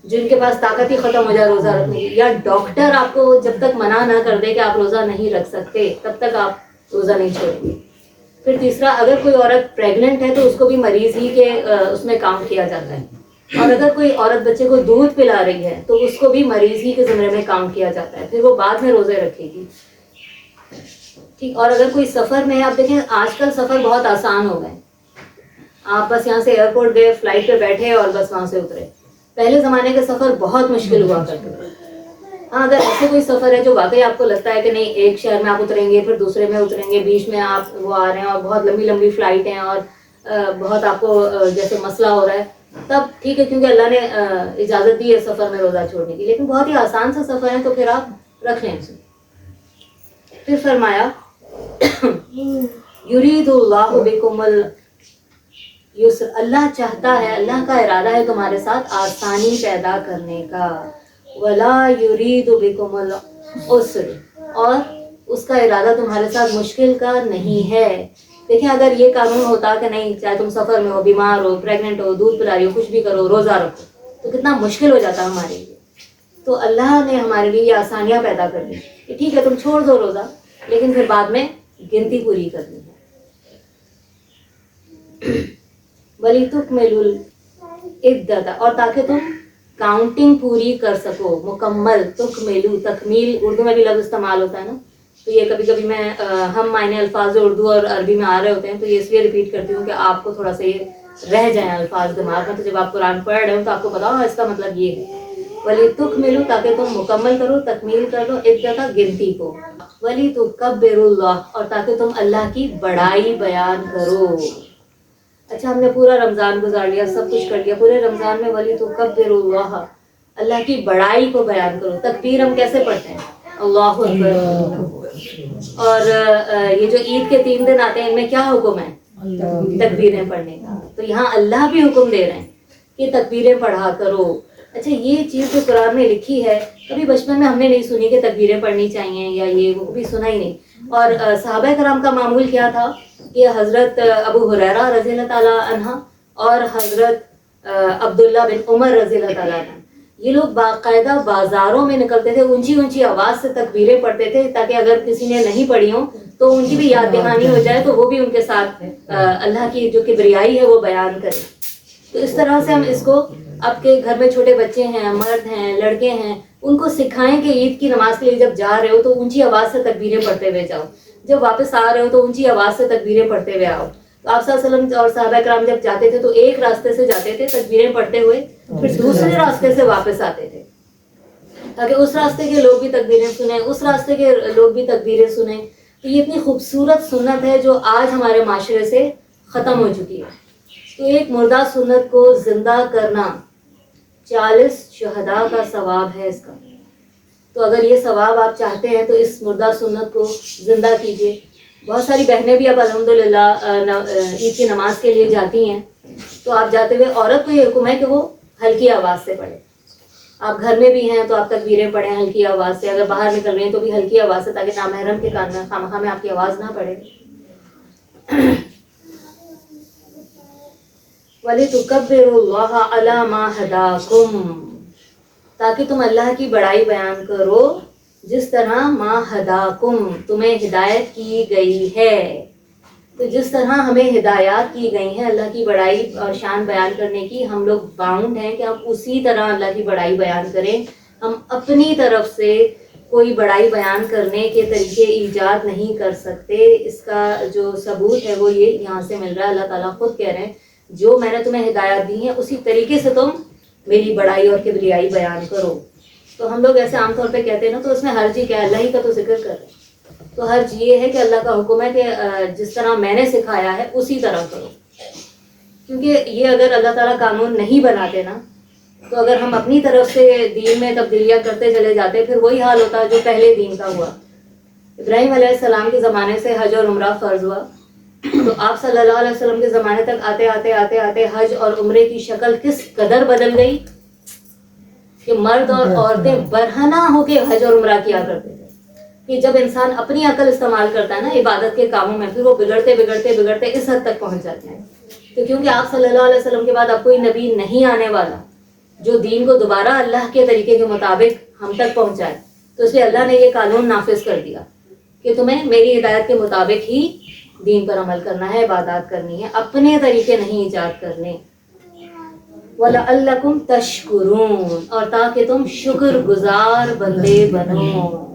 جن کے پاس طاقت ہی ختم ہو جائے روزہ رکھنے کی، یا ڈاکٹر آپ کو جب تک منع نہ کر دے کہ آپ روزہ نہیں رکھ سکتے تب تک آپ روزہ نہیں چھوڑیں گے. پھر تیسرا، اگر کوئی عورت پریگننٹ ہے تو اس کو بھی مریض ہی کے اس میں کام کیا جاتا ہے. اور اگر کوئی عورت بچے کو دودھ پلا رہی ہے تو اس کو بھی مریض ہی کے زمرے میں کام کیا جاتا ہے، پھر وہ بعد میں روزے رکھے گی. ٹھیک. اور اگر کوئی سفر میں ہے، آپ دیکھیں آج کل سفر بہت آسان ہو گئے، آپ بس یہاں سے ایئرپورٹ گئے، فلائٹ پہ بیٹھے اور بس وہاں سے اترے. پہلے زمانے کے سفر بہت مشکل ہوا کرتے تھے. ہاں، اگر ایسے کوئی سفر ہے جو واقعی آپ کو لگتا ہے کہ نہیں ایک شہر میں آپ اتریں گے پھر دوسرے میں اتریں گے، بیچ میں آپ وہ آ رہے ہیں اور بہت لمبی لمبی فلائٹ ہیں اور بہت آپ کو جیسے مسئلہ ہو رہا ہے تب ٹھیک ہے، کیونکہ اللہ نے اجازت دی ہے سفر میں روزہ چھوڑنے کی، لیکن بہت ہی آسان سا سفر ہے تو پھر آپ رکھ لیں اسے۔ پھر فرمایا یرید اللہ بکم الیسر، اللہ چاہتا ہے، اللہ کا ارادہ ہے تمہارے ساتھ آسانی پیدا کرنے کا، ولا یرید بکم العسر، اور اس کا ارادہ تمہارے ساتھ مشکل کا نہیں ہے۔ دیکھیں اگر یہ قانون ہوتا کہ نہیں، چاہے تم سفر میں ہو، بیمار ہو، پریگننٹ ہو، دودھ پلا رہی ہو، کچھ بھی کرو، روزہ رکھو، تو کتنا مشکل ہو جاتا ہمارے لیے۔ تو اللہ نے ہمارے لیے یہ آسانیاں پیدا کر دی کہ ٹھیک ہے تم چھوڑ دو روزہ، لیکن پھر بعد میں گنتی پوری کرنی ہے۔ وَلِتُكْمِلُوا الْعِدَّةَ، اور تاکہ تم کاؤنٹنگ پوری کر سکو، مکمل، تکملو، تکمیل اردو میں بھی لفظ استعمال ہوتا ہے نا، تو یہ کبھی کبھی میں ہم معنی الفاظ جو اردو اور عربی میں آ رہے ہوتے ہیں تو یہ اس لیے ریپیٹ کرتی ہوں کہ آپ کو تھوڑا سا یہ رہ جائیں الفاظ دماغ میں، تو جب آپ قرآن پڑھ رہے ہو تو آپ کو پتا ہو اس کا مطلب یہ ہے۔ وَلِتُكْمِلُوا، تاکہ تم مکمل کرو، تکمیل کر لو، عدت گنتی کو، وَلِتُكَبِّرُوا اللَّهَ، اور تاکہ تم اللہ کی بڑائی بیان کرو۔ اچھا ہم نے پورا رمضان گزار لیا، سب کچھ کر لیا، پورے رمضان میں وَلِتُكَبِّرُوا اللَّهَ، اللہ کی بڑائی کو بیان کرو۔ تکبیر ہم کیسے پڑھتے ہیں؟ اللہ اکبر۔ اور یہ جو عید کے 3 دن آتے ہیں ان میں کیا حکم ہے؟ تکبیریں پڑھنے کا۔ تو یہاں اللہ بھی حکم دے رہے ہیں کہ تکبیریں پڑھا کرو۔ اچھا یہ چیز جو قرآن میں لکھی ہے کبھی بچپن میں ہم نے نہیں سنی کہ تکبیریں پڑھنی چاہیے یا یہ وہ، کبھی سنا ہی نہیں۔ اور صحابہ کرام کا معمول کیا تھا کہ حضرت ابو ہریرہ رضی اللہ تعالیٰ عنہ اور حضرت عبداللہ بن عمر رضی اللہ تعالیٰ عنہ، یہ لوگ باقاعدہ بازاروں میں نکلتے تھے، اونچی اونچی آواز سے تکبیریں پڑھتے تھے تاکہ اگر کسی نے نہیں پڑھی ہوں تو ان کی بھی یاد دہانی ہو جائے تو وہ بھی ان کے ساتھ اللہ کی جو کبریائی ہے وہ بیان کرے۔ تو اس طرح سے ہم اس کو آپ کے گھر میں چھوٹے بچے ہیں، مرد ہیں، لڑکے ہیں، ان کو سکھائیں کہ عید کی نماز کے لیے جب جا رہے ہو تو اونچی آواز سے تکبیریں پڑھتے ہوئے جاؤ، جب واپس آ رہے ہو تو اونچی آواز سے تکبیریں پڑھتے ہوئے آؤ۔ تو آپ صلی اللہ علیہ وسلم اور صحابہ کرام جب جاتے تھے تو ایک راستے سے جاتے تھے تکبیریں پڑھتے ہوئے، پھر دوسرے راستے سے واپس آتے تھے تاکہ اس راستے کے لوگ بھی تکبیریں سنیں، اس راستے کے لوگ بھی تکبیریں سنیں۔ تو یہ اتنی خوبصورت سنت ہے جو آج ہمارے معاشرے سے ختم ہو چکی ہے۔ تو ایک مردہ سنت کو زندہ کرنا 40 شہداء کا ثواب ہے اس کا۔ تو اگر یہ ثواب آپ چاہتے ہیں تو اس مردہ سنت کو زندہ کیجیے۔ بہت ساری بہنیں بھی اب الحمدللہ عید کی نماز کے لیے جاتی ہیں، تو آپ جاتے ہوئے عورت کو یہ حکم ہے کہ وہ ہلکی آواز سے پڑھے۔ آپ گھر میں بھی ہیں تو آپ تکبیریں پڑھیں ہلکی آواز سے، اگر باہر نکل رہے ہیں تو بھی ہلکی آواز سے تاکہ نامحرم کے کان میں خامخواہ میں آپ کی آواز نہ پڑے۔ وَلِتُكَبِّرُوا اللَّهَ عَلَى مَا هَدَاكُمْ، تاکہ تم اللہ کی بڑائی بیان کرو جس طرح ما ہداکم، تمہیں ہدایت کی گئی ہے۔ تو جس طرح ہمیں ہدایات کی گئی ہیں اللہ کی بڑائی اور شان بیان کرنے کی، ہم لوگ باؤنڈ ہیں کہ ہم اسی طرح اللہ کی بڑائی بیان کریں۔ ہم اپنی طرف سے کوئی بڑائی بیان کرنے کے طریقے ایجاد نہیں کر سکتے۔ اس کا جو ثبوت ہے وہ یہ یہاں سے مل رہا ہے، اللہ تعالیٰ خود کہہ رہے ہیں جو میں نے تمہیں ہدایات دی ہیں اسی طریقے سے تم میری بڑائی اور کبریائی بیان کرو۔ تو ہم لوگ ایسے عام طور پہ کہتے ہیں نا، تو اس میں حرج ہی کیا ہے، اللہ ہی کا تو ذکر کر رہے ہیں۔ تو حرج یہ ہے کہ اللہ کا حکم ہے کہ جس طرح میں نے سکھایا ہے اسی طرح کرو، کیونکہ یہ اگر اللہ تعالیٰ قانون نہیں بناتے نا تو اگر ہم اپنی طرف سے دین میں تبدیلیاں کرتے چلے جاتے پھر وہی حال ہوتا جو پہلے دین کا ہوا۔ ابراہیم علیہ السلام کے زمانے سے حج اور عمرہ فرض ہوا، تو آپ صلی اللہ علیہ وسلم کے زمانے تک آتے آتے آتے آتے حج اور عمرے کی شکل کس قدر بدل گئی کہ مرد اور عورتیں برہنہ ہو کے حج اور عمرہ کیا کرتے تھے۔ کہ جب انسان اپنی عقل استعمال کرتا ہے نا عبادت کے کاموں میں، پھر وہ بگڑتے بگڑتے بگڑتے اس حد تک پہنچ جاتے ہیں۔ تو کیونکہ آپ صلی اللہ علیہ وسلم کے بعد اب کوئی نبی نہیں آنے والا جو دین کو دوبارہ اللہ کے طریقے کے مطابق ہم تک پہنچائے، تو اس لیے اللہ نے یہ قانون نافذ کر دیا کہ تمہیں میری ہدایت کے مطابق ہی دین پر عمل کرنا ہے، عبادات کرنی ہے، اپنے طریقے نہیں ایجاد کرنے۔ وَلَعَلَّكُمْ تَشْكُرُونَ، اور تاکہ تم شکر گزار بندے بنو۔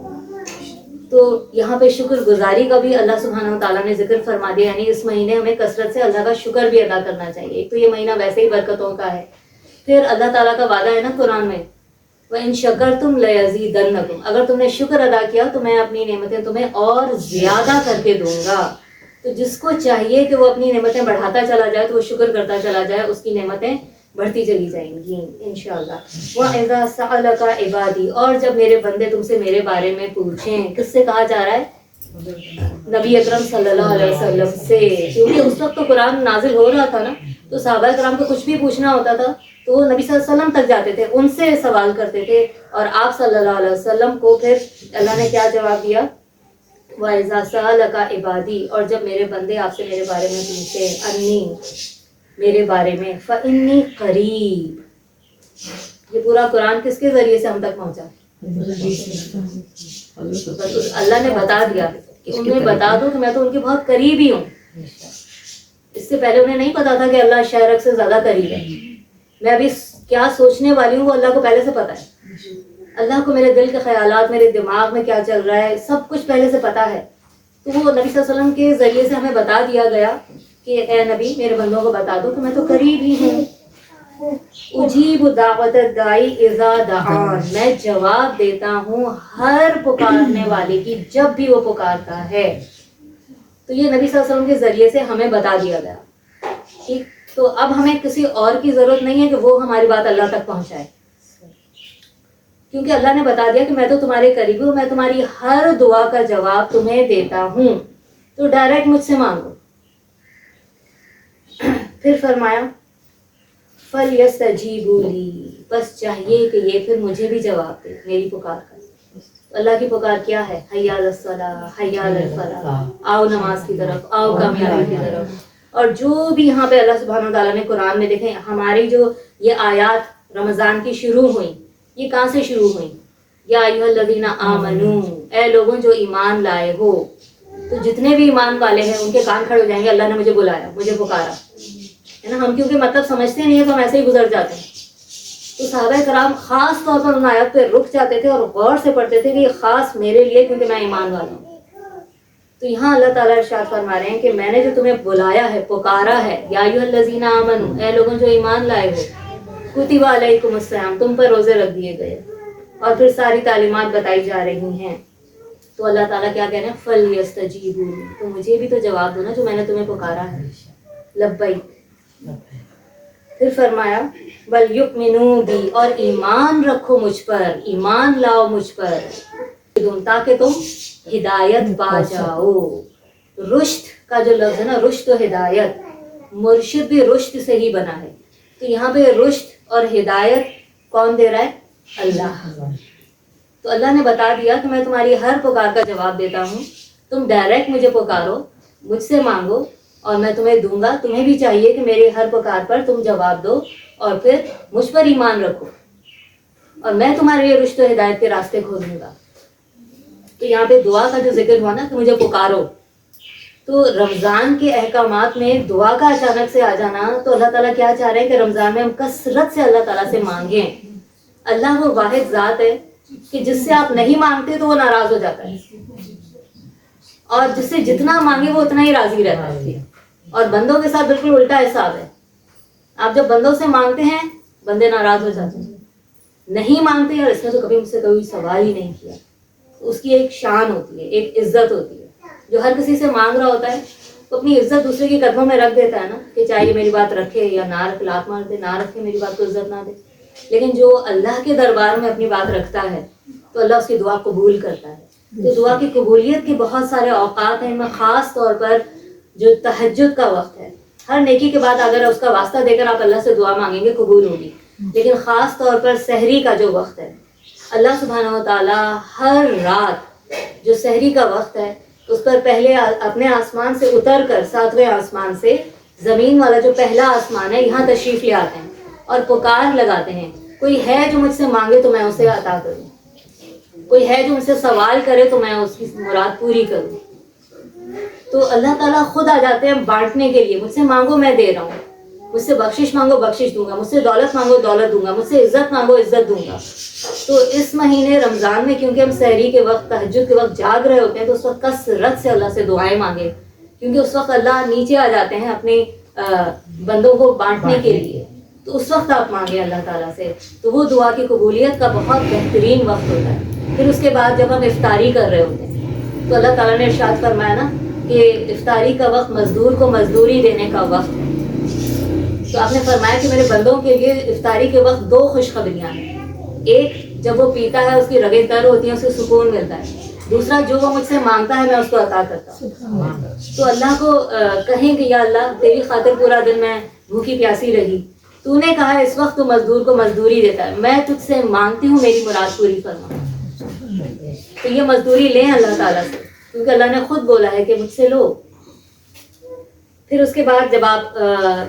تو یہاں پہ شکر گزاری کا بھی اللہ سبحانہ وتعالیٰ نے ذکر فرما دیا، یعنی اس مہینے ہمیں کثرت سے اللہ کا شکر بھی ادا کرنا چاہیے۔ ایک تو یہ مہینہ ویسے ہی برکتوں کا ہے، پھر اللہ تعالیٰ کا وعدہ ہے نا قرآن میں، وَإِن شَكَرْتُمْ لَيَزِيدَنَّكُمْ، اگر تم نے شکر ادا کیا تو میں اپنی نعمتیں تمہیں اور زیادہ کر کے دوں گا۔ تو جس کو چاہیے کہ وہ اپنی نعمتیں بڑھاتا چلا جائے تو وہ شکر کرتا چلا جائے، اس کی نعمتیں بڑھتی چلی جائیں گی انشاءاللہ۔ وَإِذَا سَأَلَكَ عِبَادِي، اور جب میرے بندے تم سے میرے بارے میں پوچھیں، کس سے کہا جا رہا ہے؟ نبی اکرم صلی اللہ علیہ وسلم سے، کیونکہ اس وقت تو قرآن نازل ہو رہا تھا نا، تو صحابہ کرام کو کچھ بھی پوچھنا ہوتا تھا تو وہ نبی صلی اللہ علیہ وسلم تک جاتے تھے، ان سے سوال کرتے تھے، اور آپ صلی اللہ علیہ وسلم کو پھر اللہ نے کیا جواب دیا؟ وَإِذَا سَأَلَكَ عِبَادِي، اور جب میرے بندے آپ سے میرے بارے میں پوچھے، انی، میرے بارے میں، فَإِنِّي قریب، یہ پورا قرآن کس کے ذریعے سے ہم تک پہنچا؟ بس اللہ نے بتا دیا کہ انہیں بتا دو کہ میں تو ان کے بہت قریب ہی ہوں۔ اس سے پہلے انہیں نہیں پتا تھا کہ اللہ شہرک سے زیادہ قریب ہے۔ میں ابھی کیا سوچنے والی ہوں وہ اللہ کو پہلے سے پتا ہے، اللہ کو میرے دل کے خیالات، میرے دماغ میں کیا چل رہا ہے، سب کچھ پہلے سے پتا ہے۔ تو وہ نبی صلی اللہ علیہ وسلم کے ذریعے سے ہمیں بتا دیا گیا کہ اے نبی میرے بندوں کو بتا دو کہ میں تو قریب ہی ہوں۔ اجیب دعوت الداعی اذا دعان، میں جواب دیتا ہوں ہر پکارنے والے کی جب بھی وہ پکارتا ہے۔ تو یہ نبی صلی اللہ علیہ وسلم کے ذریعے سے ہمیں بتا دیا گیا، ٹھیک؟ تو اب ہمیں کسی اور کی ضرورت نہیں ہے کہ وہ ہماری بات اللہ تک پہنچائے، کیونکہ اللہ نے بتا دیا کہ میں تو تمہارے قریب ہوں، میں تمہاری ہر دعا کا جواب تمہیں دیتا ہوں، تو ڈائریکٹ مجھ سے مانگو۔ پھر فرمایا فَلْيَسْتَجِيبُوا لِي، بس چاہیے کہ یہ پھر مجھے بھی جواب دے میری پکار کا۔ اللہ کی پکار کیا ہے؟ حی علی الصلاۃ، حی علی الفلاح، آؤ نماز کی طرف، آؤ کامیابی کی طرف۔ اور جو بھی یہاں پہ اللہ سبحانہ وتعالیٰ نے قرآن میں، دیکھیں ہماری جو یہ آیات رمضان کی شروع ہوئیں، یہ کہاں سے شروع ہوئیں؟ یا ایھا الذین آمنو، اے لوگوں جو ایمان لائے ہو۔ تو جتنے بھی ایمان والے ہیں ان کے کان کھڑے ہو جائیں گے، اللہ نے مجھے بلایا، مجھے پکارا ہے نا۔ ہم کیونکہ مطلب سمجھتے نہیں ہیں تو ہم ایسے ہی گزر جاتے ہیں۔ تو صحابہ کرام خاص طور پر ان آیات پہ رک جاتے تھے اور غور سے پڑھتے تھے کہ یہ خاص میرے لیے کیونکہ میں ایمان والا ہوں۔ تو یہاں اللہ تعالیٰ ارشاد فرما رہے ہیں کہ میں نے جو تمہیں بلایا ہے، پکارا ہے، یا ایھا الذین آمنو، اے لوگوں جو ایمان لائے ہو، کتب علیکم الصیام، تم پر روزے رکھ دیے گئے، اور پھر ساری تعلیمات بتائی جا رہی ہیں۔ تو اللہ تعالیٰ کیا کہہ رہے ہیں؟ فَلْيَسْتَجِيبُوا لِي، تو مجھے بھی تو جواب دو نا جو میں نے تمہیں پکارا ہے۔ لبیک۔ پھر فرمایا وَلْيُؤْمِنُوا بِي، اور ایمان رکھو مجھ پر، ایمان لاؤ مجھ پر، تاکہ تم ہدایت پا جاؤ۔ رشد کا جو لفظ ہے نا، رشد و ہدایت، مرشد بھی رشد سے ہی بنا ہے۔ تو یہاں پہ رشد اور ہدایت کون دے رہا ہے؟ اللہ۔ تو اللہ نے بتا دیا کہ میں تمہاری ہر پکار کا جواب دیتا ہوں، تم ڈائریکٹ مجھے پکارو، مجھ سے مانگو اور میں تمہیں دوں گا۔ تمہیں بھی چاہیے کہ میری ہر پکار پر تم جواب دو اور پھر مجھ پر ایمان رکھو، اور میں تمہارے لیے رشد و ہدایت کے راستے کھولوں گا۔ تو یہاں پہ دعا کا جو ذکر ہوا نا کہ مجھے پکارو، تو رمضان کے احکامات میں دعا کا اچانک سے آ جانا، تو اللہ تعالیٰ کیا چاہ رہے ہیں کہ رمضان میں ہم کثرت سے اللہ تعالیٰ سے مانگیں۔ اللہ وہ واحد ذات ہے کہ جس سے آپ نہیں مانگتے تو وہ ناراض ہو جاتا ہے، اور جس سے جتنا مانگے وہ اتنا ہی راضی رہتا ہے۔ اور بندوں کے ساتھ بالکل الٹا حساب ہے، آپ جب بندوں سے مانگتے ہیں بندے ناراض ہو جاتے ہیں، نہیں مانگتے اور اس نے تو کبھی مجھ سے کوئی سوال ہی نہیں کیا۔ اس کی ایک شان ہوتی ہے، ایک عزت ہوتی ہے۔ جو ہر کسی سے مانگ رہا ہوتا ہے تو اپنی عزت دوسرے کے قدموں میں رکھ دیتا ہے نا، کہ چاہے میری بات رکھے یا نہ رکھے، لات مار دے، نہ رکھے، میری بات کو عزت نہ دے۔ لیکن جو اللہ کے دربار میں اپنی بات رکھتا ہے تو اللہ اس کی دعا قبول کرتا ہے۔ تو دعا کی قبولیت کے بہت سارے اوقات ہیں، ان میں خاص طور پر جو تہجد کا وقت ہے، ہر نیکی کے بعد اگر اس کا واسطہ دے کر آپ اللہ سے دعا مانگیں گے قبول ہوگی، لیکن خاص طور پر سحری کا جو وقت ہے، اللہ سبحانہ و تعالیٰ ہر رات جو سحری کا وقت ہے اس پر پہلے اپنے آسمان سے اتر کر 7ویں آسمان سے زمین والا جو پہلا آسمان ہے یہاں تشریف لے آتے ہیں اور پکار لگاتے ہیں، کوئی ہے جو مجھ سے مانگے تو میں اسے عطا کروں، کوئی ہے جو مجھ سے سوال کرے تو میں اس کی مراد پوری کروں۔ تو اللہ تعالیٰ خود آ جاتے ہیں بانٹنے کے لیے، مجھ سے مانگو میں دے رہا ہوں، مجھ سے بخشش مانگو بخشش دوں گا، مجھ سے دولت مانگو دولت دوں گا، مجھ سے عزت مانگو عزت دوں گا۔ تو اس مہینے رمضان میں کیونکہ ہم سحری کے وقت تہجد کے وقت جاگ رہے ہوتے ہیں تو اس وقت کثرت سے اللہ سے دعائیں مانگے، کیونکہ اس وقت اللہ نیچے آ جاتے ہیں اپنے بندوں کو بانٹنے کے لیے۔ تو اس وقت آپ مانگیں اللہ تعالیٰ سے، تو وہ دعا کی قبولیت کا بہت بہترین وقت ہوتا ہے۔ پھر اس کے بعد جب ہم افطاری کر رہے ہوتے ہیں تو اللہ تعالیٰ نے ارشاد فرمایا نا کہ افطاری کا وقت مزدور کو مزدوری دینے کا وقت ہے. تو آپ نے فرمایا کہ میرے بندوں کے لیے افطاری کے وقت 2 خوشخبریاں ہیں. ایک، جب وہ پیتا ہے اس کی رگیں تر ہوتی ہیں، اسے سکون ملتا ہے. دوسرا، جو وہ مجھ سے مانگتا ہے میں اس کو عطا کرتا ہوں. تو اللہ کو کہیں کہ یا اللہ تیری خاطر پورا دن میں بھوکی پیاسی رہی، تو نے کہا اس وقت تو مزدور کو مزدوری دیتا ہے، میں تجھ سے مانگتی ہوں میری مراد پوری فرما. تو یہ مزدوری لیں اللہ تعالیٰ سے، کیونکہ اللہ نے خود بولا ہے کہ مجھ سے لو. پھر اس کے بعد جب آپ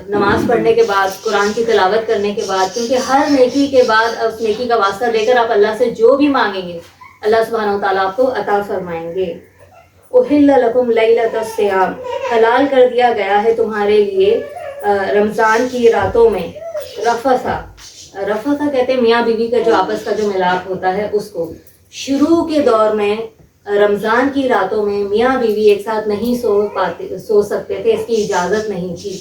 نماز پڑھنے کے بعد، قرآن کی تلاوت کرنے کے بعد، کیونکہ ہر نیکی کے بعد اس نیکی کا واسطہ لے کر آپ اللہ سے جو بھی مانگیں گے اللہ سبحانہ و تعالیٰ آپ کو عطا فرمائیں گے. احل لکم لیلۃ الصیام، حلال کر دیا گیا ہے تمہارے لیے رمضان کی راتوں میں رفثا. رفثا کہتے ہیں میاں بیوی کا جو آپس کا جو ملاپ ہوتا ہے اس کو. شروع کے دور میں رمضان کی راتوں میں میاں بیوی ایک ساتھ نہیں سو سکتے تھے، اس کی اجازت نہیں تھی.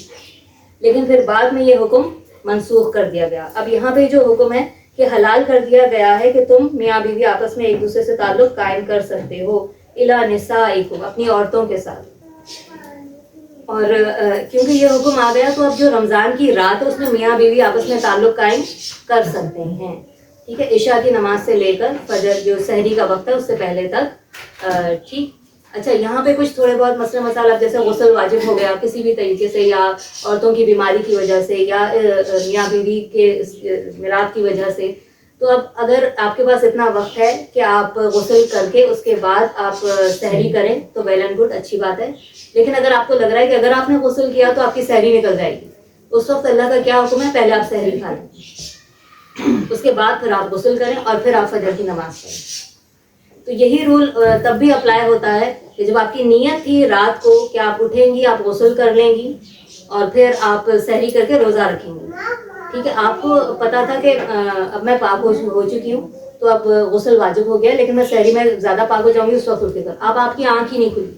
لیکن پھر بعد میں یہ حکم منسوخ کر دیا گیا. اب یہاں پہ جو حکم ہے کہ حلال کر دیا گیا ہے کہ تم میاں بیوی آپس میں ایک دوسرے سے تعلق قائم کر سکتے ہو، الی نسائکم، اپنی عورتوں کے ساتھ. اور کیونکہ یہ حکم آ گیا تو اب جو رمضان کی رات ہے اس میں میاں بیوی آپس میں تعلق قائم کر سکتے ہیں. ٹھیک ہے، عشاء کی نماز سے لے کر فجر جو سحری کا وقت ہے اس سے پہلے تک. ٹھیک. اچھا، یہاں پہ کچھ تھوڑے بہت مسئلے مسائل، جیسے غسل واجب ہو گیا کسی بھی طریقے سے، یا عورتوں کی بیماری کی وجہ سے، یا میاں بیوی کے ملاپ کی وجہ سے. تو اب اگر آپ کے پاس اتنا وقت ہے کہ آپ غسل کر کے اس کے بعد آپ سحری کریں تو ویل اینڈ گڈ، اچھی بات ہے. لیکن اگر آپ کو لگ رہا ہے کہ اگر آپ نے غسل کیا تو آپ کی سحری نکل جائے گی، اس وقت اللہ کا کیا حکم ہے؟ پہلے آپ سحری کھا لیں، اس کے بعد پھر آپ غسل کریں اور پھر آپ فجر کی نماز پڑھیں. تو یہی رول تب بھی اپلائی ہوتا ہے کہ جب آپ کی نیت تھی رات کو کہ آپ اٹھیں گی، آپ غسل کر لیں گی اور پھر آپ سحری کر کے روزہ رکھیں گی. ٹھیک ہے، آپ کو پتا تھا کہ اب میں پاک ہو چکی ہوں تو اب غسل واجب ہو گیا، لیکن میں سحری میں زیادہ پاک ہو جاؤں گی اس وقت اٹھ کے کر. اب آپ کی آنکھ ہی نہیں کھلی.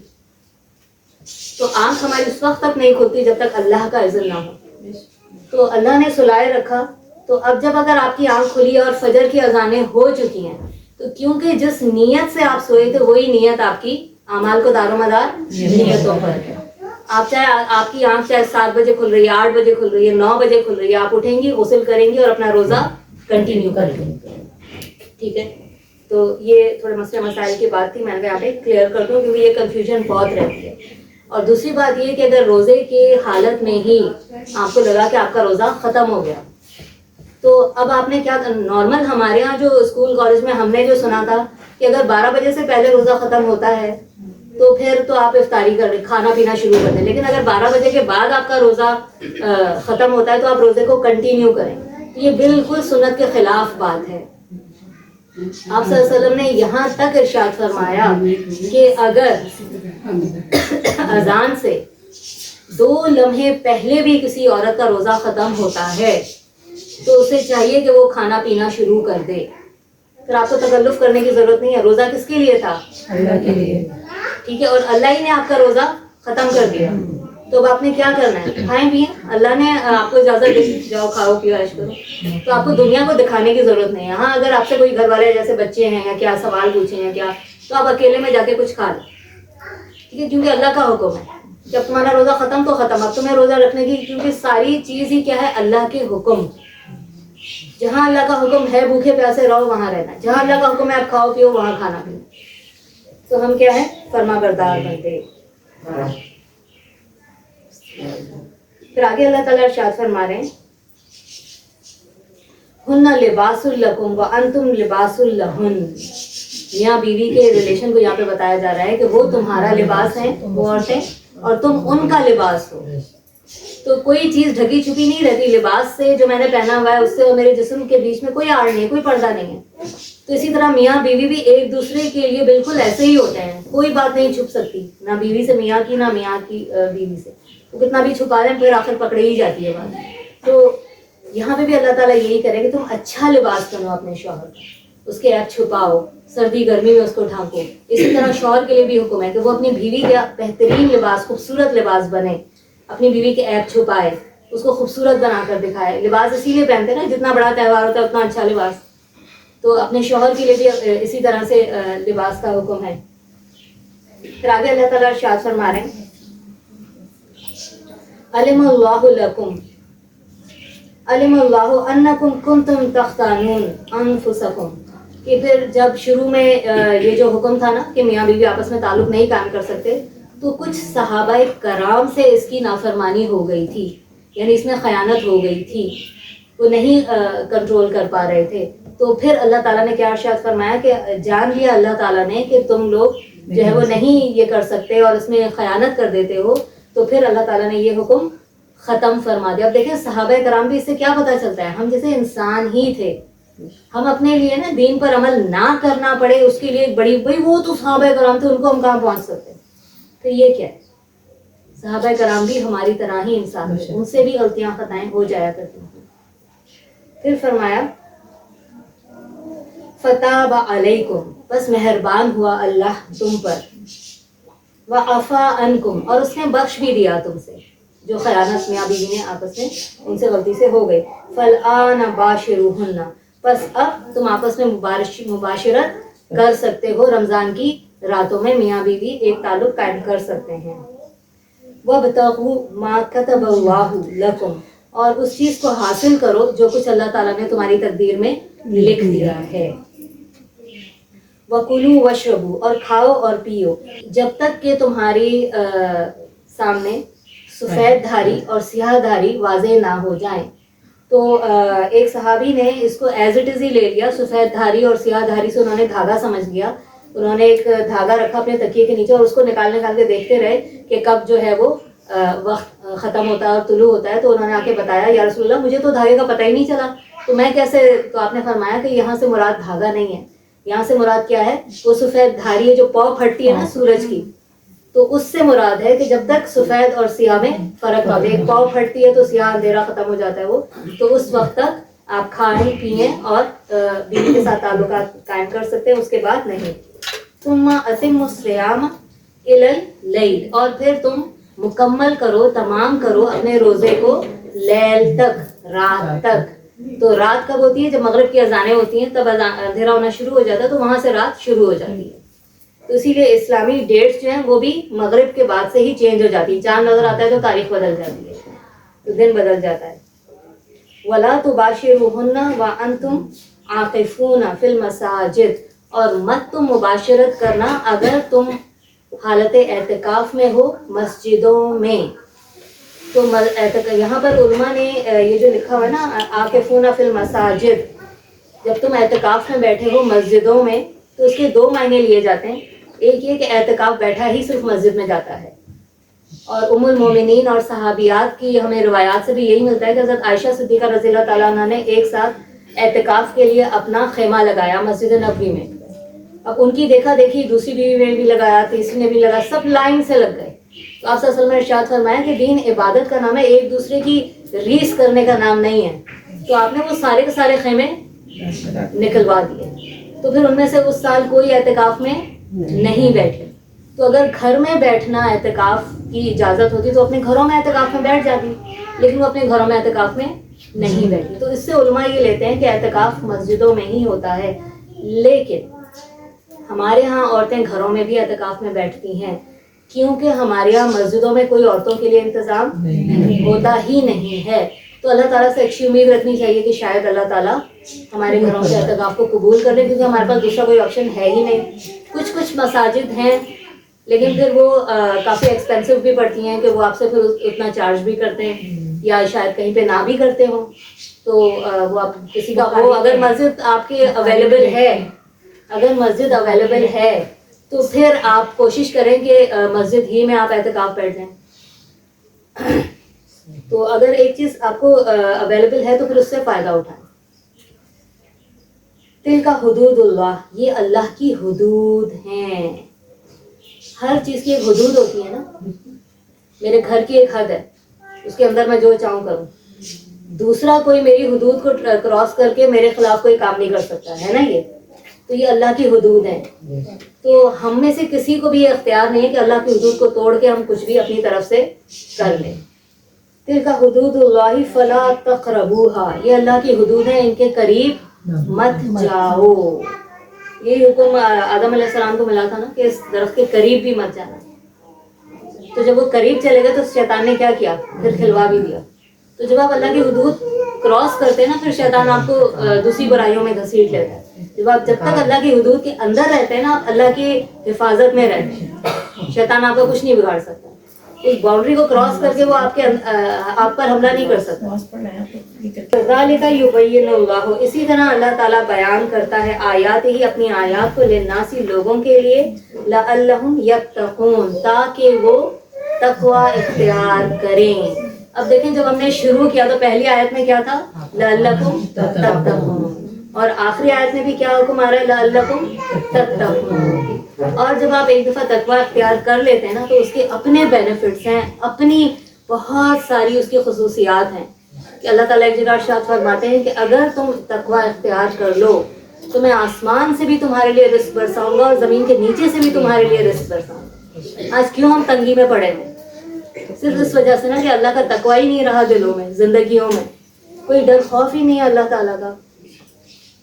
تو آنکھ ہماری اس وقت تک نہیں کھلتی جب تک اللہ کا اذن نہ ہو. تو اللہ نے سلائے رکھا. تو اب جب اگر آپ کی آنکھ کھلی اور فجر کی اذانیں ہو چکی ہیں تو کیونکہ جس نیت سے آپ سوئے تھے وہی نیت آپ کی اعمال کو دار و مدار نیتوں پر ہے. آپ چاہے آپ کی آنکھ چاہے 7 بجے کھل رہی ہے، 8 بجے کھل رہی ہے، 9 بجے کھل رہی ہے، آپ اٹھیں گی، غسل کریں گی اور اپنا روزہ کنٹینیو کریں گے. ٹھیک ہے. تو یہ تھوڑے مسئلے مسائل کی بات تھی، میں نے یہاں پہ کلیئر کر دوں کیونکہ یہ کنفیوژن بہت رہتی ہے. اور دوسری بات یہ کہ اگر روزے کی حالت میں ہی آپ کو لگا کہ آپ کا روزہ ختم ہو گیا تو اب آپ نے کیا، نارمل ہمارے ہاں جو اسکول کالج میں ہم نے جو سنا تھا کہ اگر 12 بجے سے پہلے روزہ ختم ہوتا ہے تو پھر تو آپ افطاری کر لیں، کھانا پینا شروع کر دیں. لیکن اگر 12 بجے کے بعد آپ کا روزہ ختم ہوتا ہے تو آپ روزے کو کنٹینیو کریں. یہ بالکل سنت کے خلاف بات ہے. آپ صلی اللہ علیہ وسلم نے یہاں تک ارشاد فرمایا کہ اگر اذان سے 2 لمحے پہلے بھی کسی عورت کا روزہ ختم ہوتا ہے تو اسے چاہیے کہ وہ کھانا پینا شروع کر دے. پھر آپ کو تکلف کرنے کی ضرورت نہیں ہے. روزہ کس کے لیے تھا؟ اللہ کے لیے. ٹھیک ہے، اور اللہ ہی نے آپ کا روزہ ختم کر دیا تو اب آپ نے کیا کرنا ہے؟ کھائیں پیئیں. اللہ نے آپ کو اجازت دی، جاؤ کھاؤ پیو عیش کرو. تو آپ کو دنیا کو دکھانے کی ضرورت نہیں ہے. ہاں، اگر آپ سے کوئی گھر والے جیسے بچے ہیں یا کیا سوال پوچھیں یا کیا تو آپ اکیلے میں جا کے کچھ کھا لیں. ٹھیک ہے، کیونکہ اللہ کا حکم ہے جب تمہارا روزہ ختم تو ختم. اب تمہیں روزہ رکھنے کی، کیونکہ ساری چیز ہی کیا ہے؟ اللہ کے حکم. جہاں اللہ کا حکم ہے بھوکے پیاسے رہو وہاں رہنا، جہاں اللہ کا حکم ہے آپ کھاؤ پیو وہاں کھانا پیو. تو ہم کیا ہے؟ فرما بردار بنتے. پھر آگے اللہ تعالیٰ ارشاد فرما رہے ہیں ہن لباس لکم وانتم لباس لہن. میاں بیوی کے ریلیشن کو یہاں پہ بتایا جا رہا ہے کہ وہ تمہارا لباس ہیں، وہ عورتیں، اور تم ان کا لباس ہو. تو کوئی چیز ڈھکی چھپی نہیں رہتی. لباس سے جو میں نے پہنا ہوا ہے اس سے اور میرے جسم کے بیچ میں کوئی آڑ نہیں ہے، کوئی پردہ نہیں ہے. تو اسی طرح میاں بیوی بھی ایک دوسرے کے لیے بالکل ایسے ہی ہوتے ہیں. کوئی بات نہیں چھپ سکتی، نہ بیوی سے میاں کی، نہ میاں کی بیوی سے. تو کتنا بھی چھپا لیں پھر آخر پکڑے ہی جاتی ہے بات. تو یہاں پہ بھی اللہ تعالیٰ یہی کرے کہ تم اچھا لباس پہنو اپنے شوہر کا، اس کے عیب چھپاؤ، سردی گرمی میں اس کو ڈھانکو. اسی طرح شوہر کے لیے بھی حکم ہے کہ وہ اپنی بیوی کا بہترین لباس، خوبصورت لباس بنے، اپنی بیوی کے عیب چھپائے، اس کو خوبصورت بنا کر دکھائے. لباس اسی لیے پہنتے ہیں نا، جتنا بڑا تہوار ہوتا ہے اتنا اچھا لباس. تو اپنے شوہر کے لیے بھی اسی طرح سے لباس کا حکم ہے. پھر آگے اللہ تعالیٰ ارشاد فرما رہے ہیں علم اللہ لکم علم اللہ انکم کنتم تختانون انفسکم، کہ پھر جب شروع میں یہ جو حکم تھا نا کہ میاں بیوی آپس میں تعلق نہیں قائم کر سکتے، تو کچھ صحابہ کرام سے اس کی نافرمانی ہو گئی تھی، یعنی اس میں خیانت ہو گئی تھی، وہ نہیں کنٹرول کر پا رہے تھے. تو پھر اللہ تعالیٰ نے کیا ارشاد فرمایا کہ جان لیا اللہ تعالیٰ نے کہ تم لوگ جو ہے وہ نہیں یہ کر سکتے اور اس میں خیانت کر دیتے ہو، تو پھر اللہ تعالیٰ نے یہ حکم ختم فرما دیا. اب دیکھیں صحابہ کرام بھی اس سے کیا پتہ چلتا ہے، ہم جیسے انسان ہی تھے، ہم اپنے لیے نا دین پر عمل نہ کرنا پڑے اس کے لیے بڑی بھائی وہ تو صحابہ کرام تھے، ان کو ہم کہاں پہنچ سکتے. تو یہ کیا ہے، صحابہ کرام بھی ہماری طرح ہی انسان تھے، ان سے بھی غلطیاں خطائیں ہو جایا کرتی ہیں. پھر فرمایا فتاب علیکم، بس مہربان ہوا اللہ تم پر، وعفا عنکم، اور اس نے بخش بھی دیا تم سے جو خیانت میاں بیوی نے آپس میں ان سے غلطی سے ہو گئی. فالآن باشروہن، بس اب تم آپس میں مباشرت کر سکتے ہو، رمضان کی راتوں میں میاں بیوی ایک تعلق قائم کر سکتے ہیں. وابتغوا ما كتب اللہ لکم، اور اس چیز کو حاصل کرو جو کچھ اللہ تعالیٰ نے تمہاری تقدیر میں لکھ دیا ہے. وَكُلُوا وَاشْرَبُوا، اور کھاؤ اور پیو جب تک کہ تمہاری سامنے سفید دھاری اور سیاہ دھاری واضح نہ ہو جائیں. تو ایک صحابی نے اس کو ایز اٹ از ہی لے لیا، سفید دھاری اور سیاہ دھاری سے انہوں نے دھاگا سمجھ لیا. انہوں نے ایک دھاگا رکھا اپنے تکیے کے نیچے اور اس کو نکال کے دیکھتے رہے کہ کب جو ہے وہ وقت ختم ہوتا ہے اور طلوع ہوتا ہے. تو انہوں نے آ کے بتایا یا رسول اللہ مجھے تو دھاگے کا پتہ ہی نہیں چلا، تو میں کیسے؟ تو آپ نے فرمایا کہ یہاں سے مراد دھاگا نہیں ہے، یہاں سے مراد کیا ہے، وہ سفید دھاری ہے جو پاؤ پھٹتی ہے نا سورج کی، تو اس سے مراد ہے کہ جب تک سفید اور سیاہ میں فرق نہ ہو، ایک پاؤ پھٹتی ہے تو سیاہ اندھیرا ختم ہو جاتا ہے وہ، تو اس وقت تک آپ کھائیں پیئیں اور بیوی کے ساتھ تعلقات قائم کر سکتے ہیں، اس کے بعد نہیں. ثم اتموا الصیام الی اللیل، اور پھر تم مکمل کرو، تمام کرو اپنے روزے کو لیل تک، رات تک. تو رات کب ہوتی ہے؟ جب مغرب کی اذانیں ہوتی ہیں تب اندھیرا ہونا شروع ہو جاتا ہے، تو وہاں سے رات شروع ہو جاتی ہے. تو اسی لیے اسلامی ڈیٹس جو ہیں وہ بھی مغرب کے بعد سے ہی چینج ہو جاتی ہے. چاند نظر آتا ہے تو تاریخ بدل جاتی ہے، تو دن بدل جاتا ہے. وَلَا تُبَاشِرُوهُنَّ وَأَنْتُمْ عَاقِفُونَ فِي الْمَسَاجِدِ، اور مت تم مباشرت کرنا اگر تم حالت اعتکاف میں ہو مسجدوں میں. تو یہاں پر علماء نے یہ جو لکھا ہوا ہے نا عاقفون فی المساجد، جب تم اعتکاف میں بیٹھے ہو مسجدوں میں تو اس کے دو معنی لیے جاتے ہیں. ایک یہ کہ اعتکاف بیٹھا ہی صرف مسجد میں جاتا ہے، اور ام المومنین اور صحابیات کی ہمیں روایات سے بھی یہی ملتا ہے کہ حضرت عائشہ صدیقہ رضی اللہ تعالیٰ عنہ نے ایک ساتھ اعتکاف کے لیے اپنا خیمہ لگایا مسجد نبوی میں. اب ان کی دیکھا دیکھی دوسری بیوی نے بھی لگایا، تیسری نے بھی لگایا، سب لائن سے لگ گئے. تو آپ صلی اللہ علیہ وسلم نے ارشاد فرمایا کہ دین عبادت کا نام ہے، ایک دوسرے کی ریس کرنے کا نام نہیں ہے. تو آپ نے وہ سارے کے سارے خیمے نکلوا دیے. تو پھر ان میں سے اس سال کوئی اعتکاف میں نہیں بیٹھے. تو اگر گھر میں بیٹھنا اعتکاف کی اجازت ہوتی تو اپنے گھروں میں اعتکاف میں بیٹھ جاتی، لیکن وہ اپنے گھروں میں اعتکاف میں نہیں بیٹھی. تو اس سے علماء یہ لیتے ہیں کہ اعتکاف مسجدوں میں ہی ہوتا ہے. لیکن ہمارے ہاں عورتیں گھروں میں بھی اعتکاف میں بیٹھتی ہیں، کیونکہ ہمارے یہاں مسجدوں میں کوئی عورتوں کے لیے انتظام ہوتا ہی نہیں ہے. تو اللہ تعالیٰ سے اچھی امید رکھنی چاہیے کہ شاید اللہ تعالیٰ ہمارے گھروں کے اعتکاف کو قبول کر لے، کیونکہ ہمارے پاس دوسرا کوئی آپشن ہے ہی نہیں. کچھ مساجد ہیں لیکن پھر وہ کافی ایکسپینسو بھی پڑتی ہیں کہ وہ آپ سے پھر اتنا چارج بھی کرتے ہیں، یا شاید کہیں پہ نہ بھی کرتے ہوں. تو وہ آپ کسی کا ہو، اگر مسجد آپ کے اویلیبل ہے، اگر مسجد اویلیبل ہے تو پھر آپ کوشش کریں کہ مسجد ہی میں آپ اعتکاف بیٹھ جائیں. تو اگر ایک چیز آپ کو اویلیبل ہے تو پھر اس سے فائدہ اٹھائیں. تلک حدود اللہ، یہ اللہ کی حدود ہیں. ہر چیز کی ایک حدود ہوتی ہے نا. میرے گھر کی ایک حد ہے، اس کے اندر میں جو چاہوں کروں. دوسرا کوئی میری حدود کو کراس کر کے میرے خلاف کوئی کام نہیں کر سکتا ہے نا. یہ تو یہ اللہ کی حدود ہیں. تو ہم میں سے کسی کو بھی یہ اختیار نہیں ہے کہ اللہ کی حدود کو توڑ کے ہم کچھ بھی اپنی طرف سے کر لیں. تلک حدود اللہ فلا تقربوها، یہ اللہ کی حدود ہیں، ان کے قریب مت جاؤ. یہی حکم آدم علیہ السلام کو ملا تھا نا کہ اس درخت کے قریب بھی مت جانا. تو جب وہ قریب چلے گئے تو شیطان نے کیا کیا؟ پھر کھلوا بھی دیا. تو جب آپ اللہ کی حدود کراس کرتے ہیں نا پھر شیطان آپ کو دوسری برائیوں میں گھسیٹ لیتا ہے. جب تک اللہ کی حدود کے اندر رہتے ہیں نا آپ اللہ کی حفاظت میں رہتے ہیں, شیطان آپ کا کچھ نہیں بگاڑ سکتا. اس باؤنڈری کو کراس کر کے وہ آپ پر حملہ نہیں کر سکتا. ذالک یبین اللہ, اسی طرح اللہ تعالیٰ بیان کرتا ہے آیات ہی, اپنی آیات کو للناسی, لوگوں کے لیے, لعلہم یتقون, تاکہ وہ تقوی اختیار کریں. اب دیکھیں جب ہم نے شروع کیا تو پہلی آیت میں کیا تھا؟ لعلکم تتقون, اور آخری آیت میں بھی کیا حکم آ رہا ہے؟ لعلکم تتقون. اور جب آپ ایک دفعہ تقوی اختیار کر لیتے ہیں نا تو اس کے اپنے بینیفٹس ہیں, اپنی بہت ساری اس کی خصوصیات ہیں. کہ اللہ تعالیٰ ایک جگہ ارشاد فرماتے ہیں کہ اگر تم تقوی اختیار کر لو تو میں آسمان سے بھی تمہارے لیے رزق برساؤں گا اور زمین کے نیچے سے بھی تمہارے لیے رزق برساؤں گا. آج کیوں ہم تنگی میں پڑے ہیں؟ صرف اس وجہ سے نا کہ اللہ کا تقوی ہی نہیں رہا دلوں میں, زندگیوں میں کوئی ڈر خوف ہی نہیں ہے اللہ تعالیٰ کا.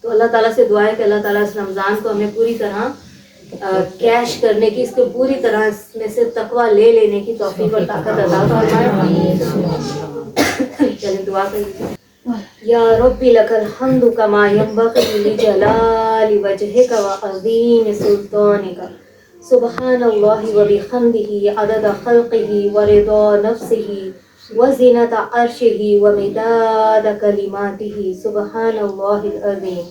تو اللہ تعالیٰ سے دعا ہے کہ اللہ تعالیٰ اس رمضان کو ہمیں پوری طرح کیش کرنے کی, اس کو پوری طرح اس میں سے تقوی لے لینے کی توفیق اور طاقت عطا فرمائے. چلیں دعا کریے. یا ربی لک الحمد کما ینبغی لجلال وجہک وعظیم سلطانک, سبحان اللہ وبحمدہ عدد خلقہ ورضا نفسہ وزنۃ عرشہ ومداد کلماتہ, سبحان اللہ العظیم.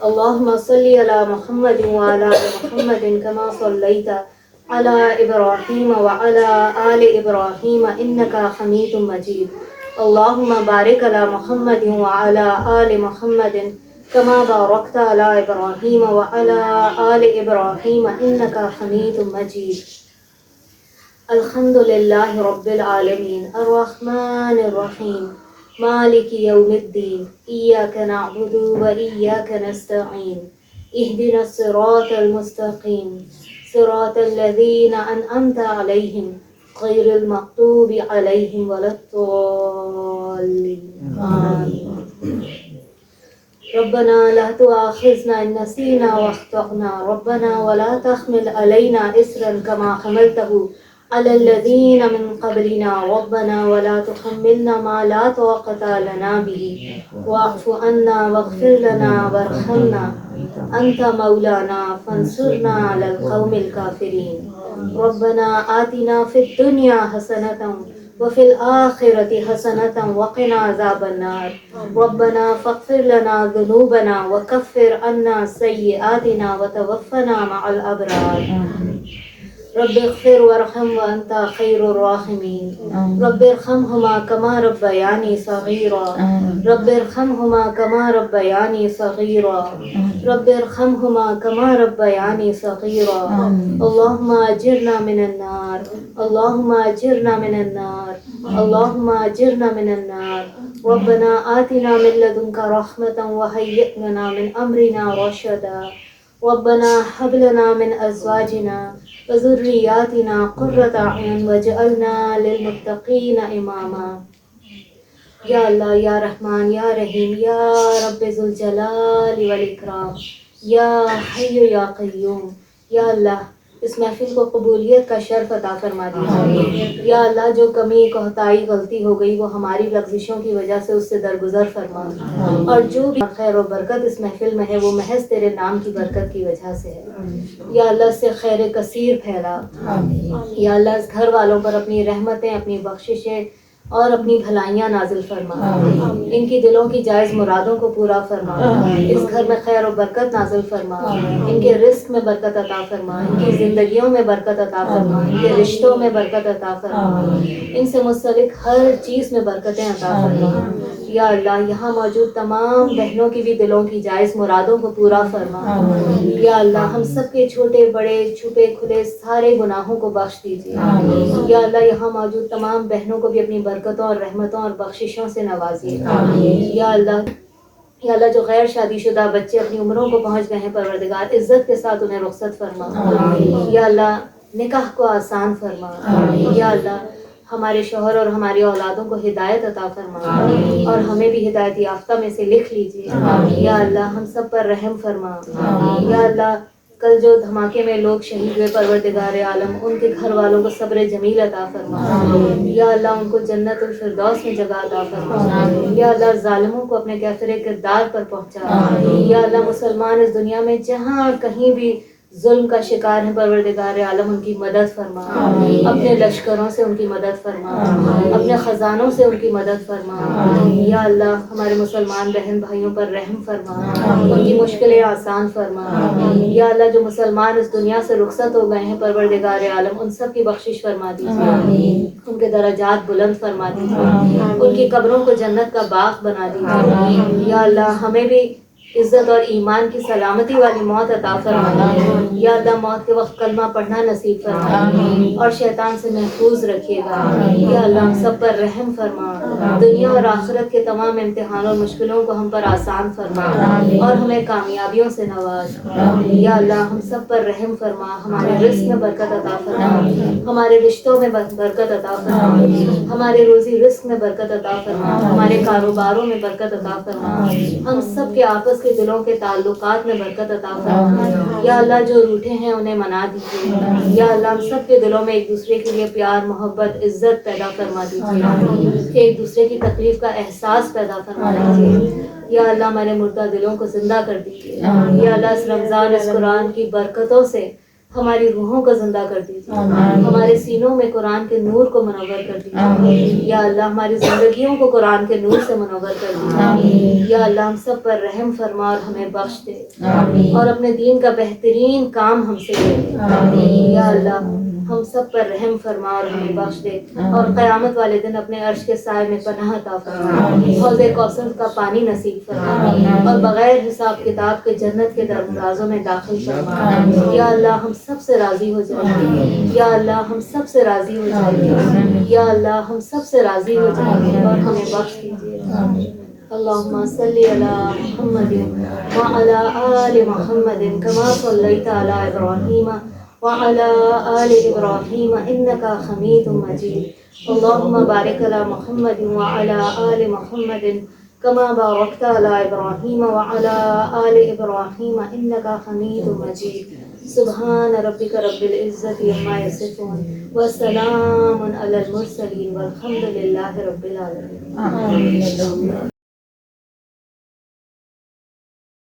اللہم صلی علی محمد وعلی محمد کما صلیت علی ابراہیم وعلی آل ابراہیم انک حمید مجید. اللہم بارک علی محمد وعلی آل محمد کما بارکت علی ابراہیم وعلی آل ابراہیم انک حمید مجید. الحمد للہ رب العالمین الرحمن الرحیم مالک یوم الدین ایاک نعبد و ایاک نستعین اہدنا الصراط المستقیم صراط الذین انعمت علیہم غیر المغضوب علیہم ولا الضالین آمین. ربنا لا تؤاخذنا إن نسينا واخطأنا ربنا ولا تحمل علينا إصرا كما حملته على الذين من قبلنا ربنا ولا تحملنا ما لا طاقة لنا به واعف عنا واغفر لنا وارحمنا أنت مولانا فانصرنا على القوم الكافرين. ربنا آتنا في الدنيا حسنة وفي الآخرة حسنة وقنا عذاب النار. ربنا فاغفر لنا ذنوبنا وكفر عنا سيئاتنا وتوفنا مع الأبرار. رب اغفر وارحم وأنت خير الراحمين. رب ارحمهما كما ربياني صغيرا. رب ارحمهما كما ربياني صغيرا. رب ارحمهما كما ربياني صغيرا. اللهم أجرنا من النار. اللهم أجرنا من النار. اللهم أجرنا من النار. ربنا آتنا من لدنك رحمة وهيئ لنا من أمرنا رشدا. ربنا هب لنا من أزواجنا وذرياتنا قرة أعين واجعلنا للمتقين إماما. یا اللہ یا رحمان یا رحیم یا رب ذوالجلال والإکرام یا حی یا قیوم. یا اللہ اس محفل کو قبولیت کا شرف عطا فرما دیجیے. یا اللہ جو کمی کوتاہی غلطی ہو گئی وہ ہماری لغزشوں کی وجہ سے اس سے درگزر فرما, اور جو بھی خیر و برکت اس محفل میں ہے وہ محض تیرے نام کی برکت کی وجہ سے ہے. یا اللہ اس سے خیر کثیر پھیلا. یا اللہ اس گھر والوں پر اپنی رحمتیں, اپنی بخششیں اور اپنی بھلائیاں نازل فرما. ان کی دلوں کی جائز مرادوں کو پورا فرما. اس گھر میں خیر و برکت نازل فرما. ان کے رزق میں برکت عطا فرما. ان کی زندگیوں میں برکت عطا فرما. ان کے رشتوں میں برکت عطا فرما. ان سے منسلک ہر چیز میں برکتیں عطا فرما. یا اللہ یہاں موجود تمام بہنوں کی بھی دلوں کی جائز مرادوں کو پورا فرما. یا اللہ ہم سب کے چھوٹے بڑے چھپے کھلے سارے گناہوں کو بخش دیجیے. یا اللہ یہاں موجود تمام بہنوں کو بھی اپنی برکتوں اور رحمتوں اور بخششوں سے نوازیے. یا اللہ جو غیر شادی شدہ بچے اپنی عمروں کو پہنچ گئے ہیں پروردگار عزت کے ساتھ انہیں رخصت فرما. یا اللہ نکاح کو آسان فرما. یا اللہ ہمارے شوہر اور ہماری اولادوں کو ہدایت عطا فرما اور ہمیں بھی ہدایت یافتہ میں سے لکھ لیجیے یا اللہ ہم سب پر رحم فرما یا اللہ کل جو دھماکے میں لوگ شہید ہوئے پروردگار عالم ان کے گھر والوں کو صبر جمیل عطا فرما یا اللہ ان کو جنت الفردوس میں جگہ عطا فرما یا اللہ ظالموں کو اپنے کیفر کردار پر پہنچا یا اللہ مسلمان اس دنیا میں جہاں کہیں بھی ظلم کا شکار ہیں پروردگار عالم ان کی مدد فرما اپنے لشکروں سے ان کی مدد فرما اپنے خزانوں سے ان کی مدد فرما یا اللہ ہمارے مسلمان بہن بھائیوں پر رحم فرما ان کی مشکلیں آسان فرما یا اللہ جو مسلمان اس دنیا سے رخصت ہو گئے ہیں پروردگار عالم ان سب کی بخشش فرما دیجیے ان کے درجات بلند فرما دیجیے ان کی قبروں کو جنت کا باغ بنا دیجیے یا اللہ ہمیں بھی عزت اور ایمان کی سلامتی والی موت عطا فرمائیے یا اللہ موت کے وقت کلمہ پڑھنا نصیب فرمائیے اور شیطان سے محفوظ رکھیے گا یا اللہ ہم سب پر رحم فرما دنیا اور آخرت کے تمام امتحانوں اور مشکلوں کو ہم پر آسان فرما اور ہمیں کامیابیوں سے نواز یا اللہ ہم سب پر رحم فرما ہمارے رزق میں برکت عطا فرما ہمارے رشتوں میں برکت عطا فرما ہمارے روزی رزق میں برکت عطا فرما ہمارے کاروباروں میں برکت عطا فرما ہم سب کے آپس کے دلوں کے تعلقات میں برکت عطا فرما یا اللہ جو روٹھے ہیں انہیں منا دیجیے یا اللہ ہم سب کے دلوں میں ایک دوسرے کے لیے پیار محبت عزت پیدا فرما دیجیے ایک دوسرے کی تکلیف کا احساس پیدا فرما دیجیے یا اللہ ہمارے مردہ دلوں کو زندہ کر دیجیے یا اللہ اس رمضان اس قرآن کی برکتوں سے ہماری روحوں کو زندہ کر دیجیے ہمارے سینوں میں قرآن کے نور کو منور کر دیجیے یا اللہ ہماری زندگیوں کو قرآن کے نور سے منور کر دیجیے یا اللہ ہم سب پر رحم فرما اور ہمیں بخش دے اور اپنے دین کا بہترین کام ہم سے لے یا اللہ ہم سب پر رحم فرما اور ہمیں بخش دے اور قیامت والے دن اپنے عرش کے سائے میں پناہ عطا فرما حوض کوثر کا پانی نصیب فرما اور بغیر حساب کتاب کے جنت کے دروازوں میں داخل فرما یا اللہ ہم سب سے راضی ہو جائے یا اللہ ہم سب سے راضی ہو جائے یا اللہ ہم سب سے راضی ہو جائے اور ہمیں بخش دیجیے اللهم صل على محمد وعلى آل محمد كما صليت على إبراهيم وعلى آل إبراهيم إنك حميد مجيد اللهم بارك على محمد وعلى آل محمد كما باركت على إبراهيم وعلى آل إبراهيم إنك حميد مجيد سبحان ربك رب العزة عما يصفون وسلام على المرسلين والحمد لله رب العالمين.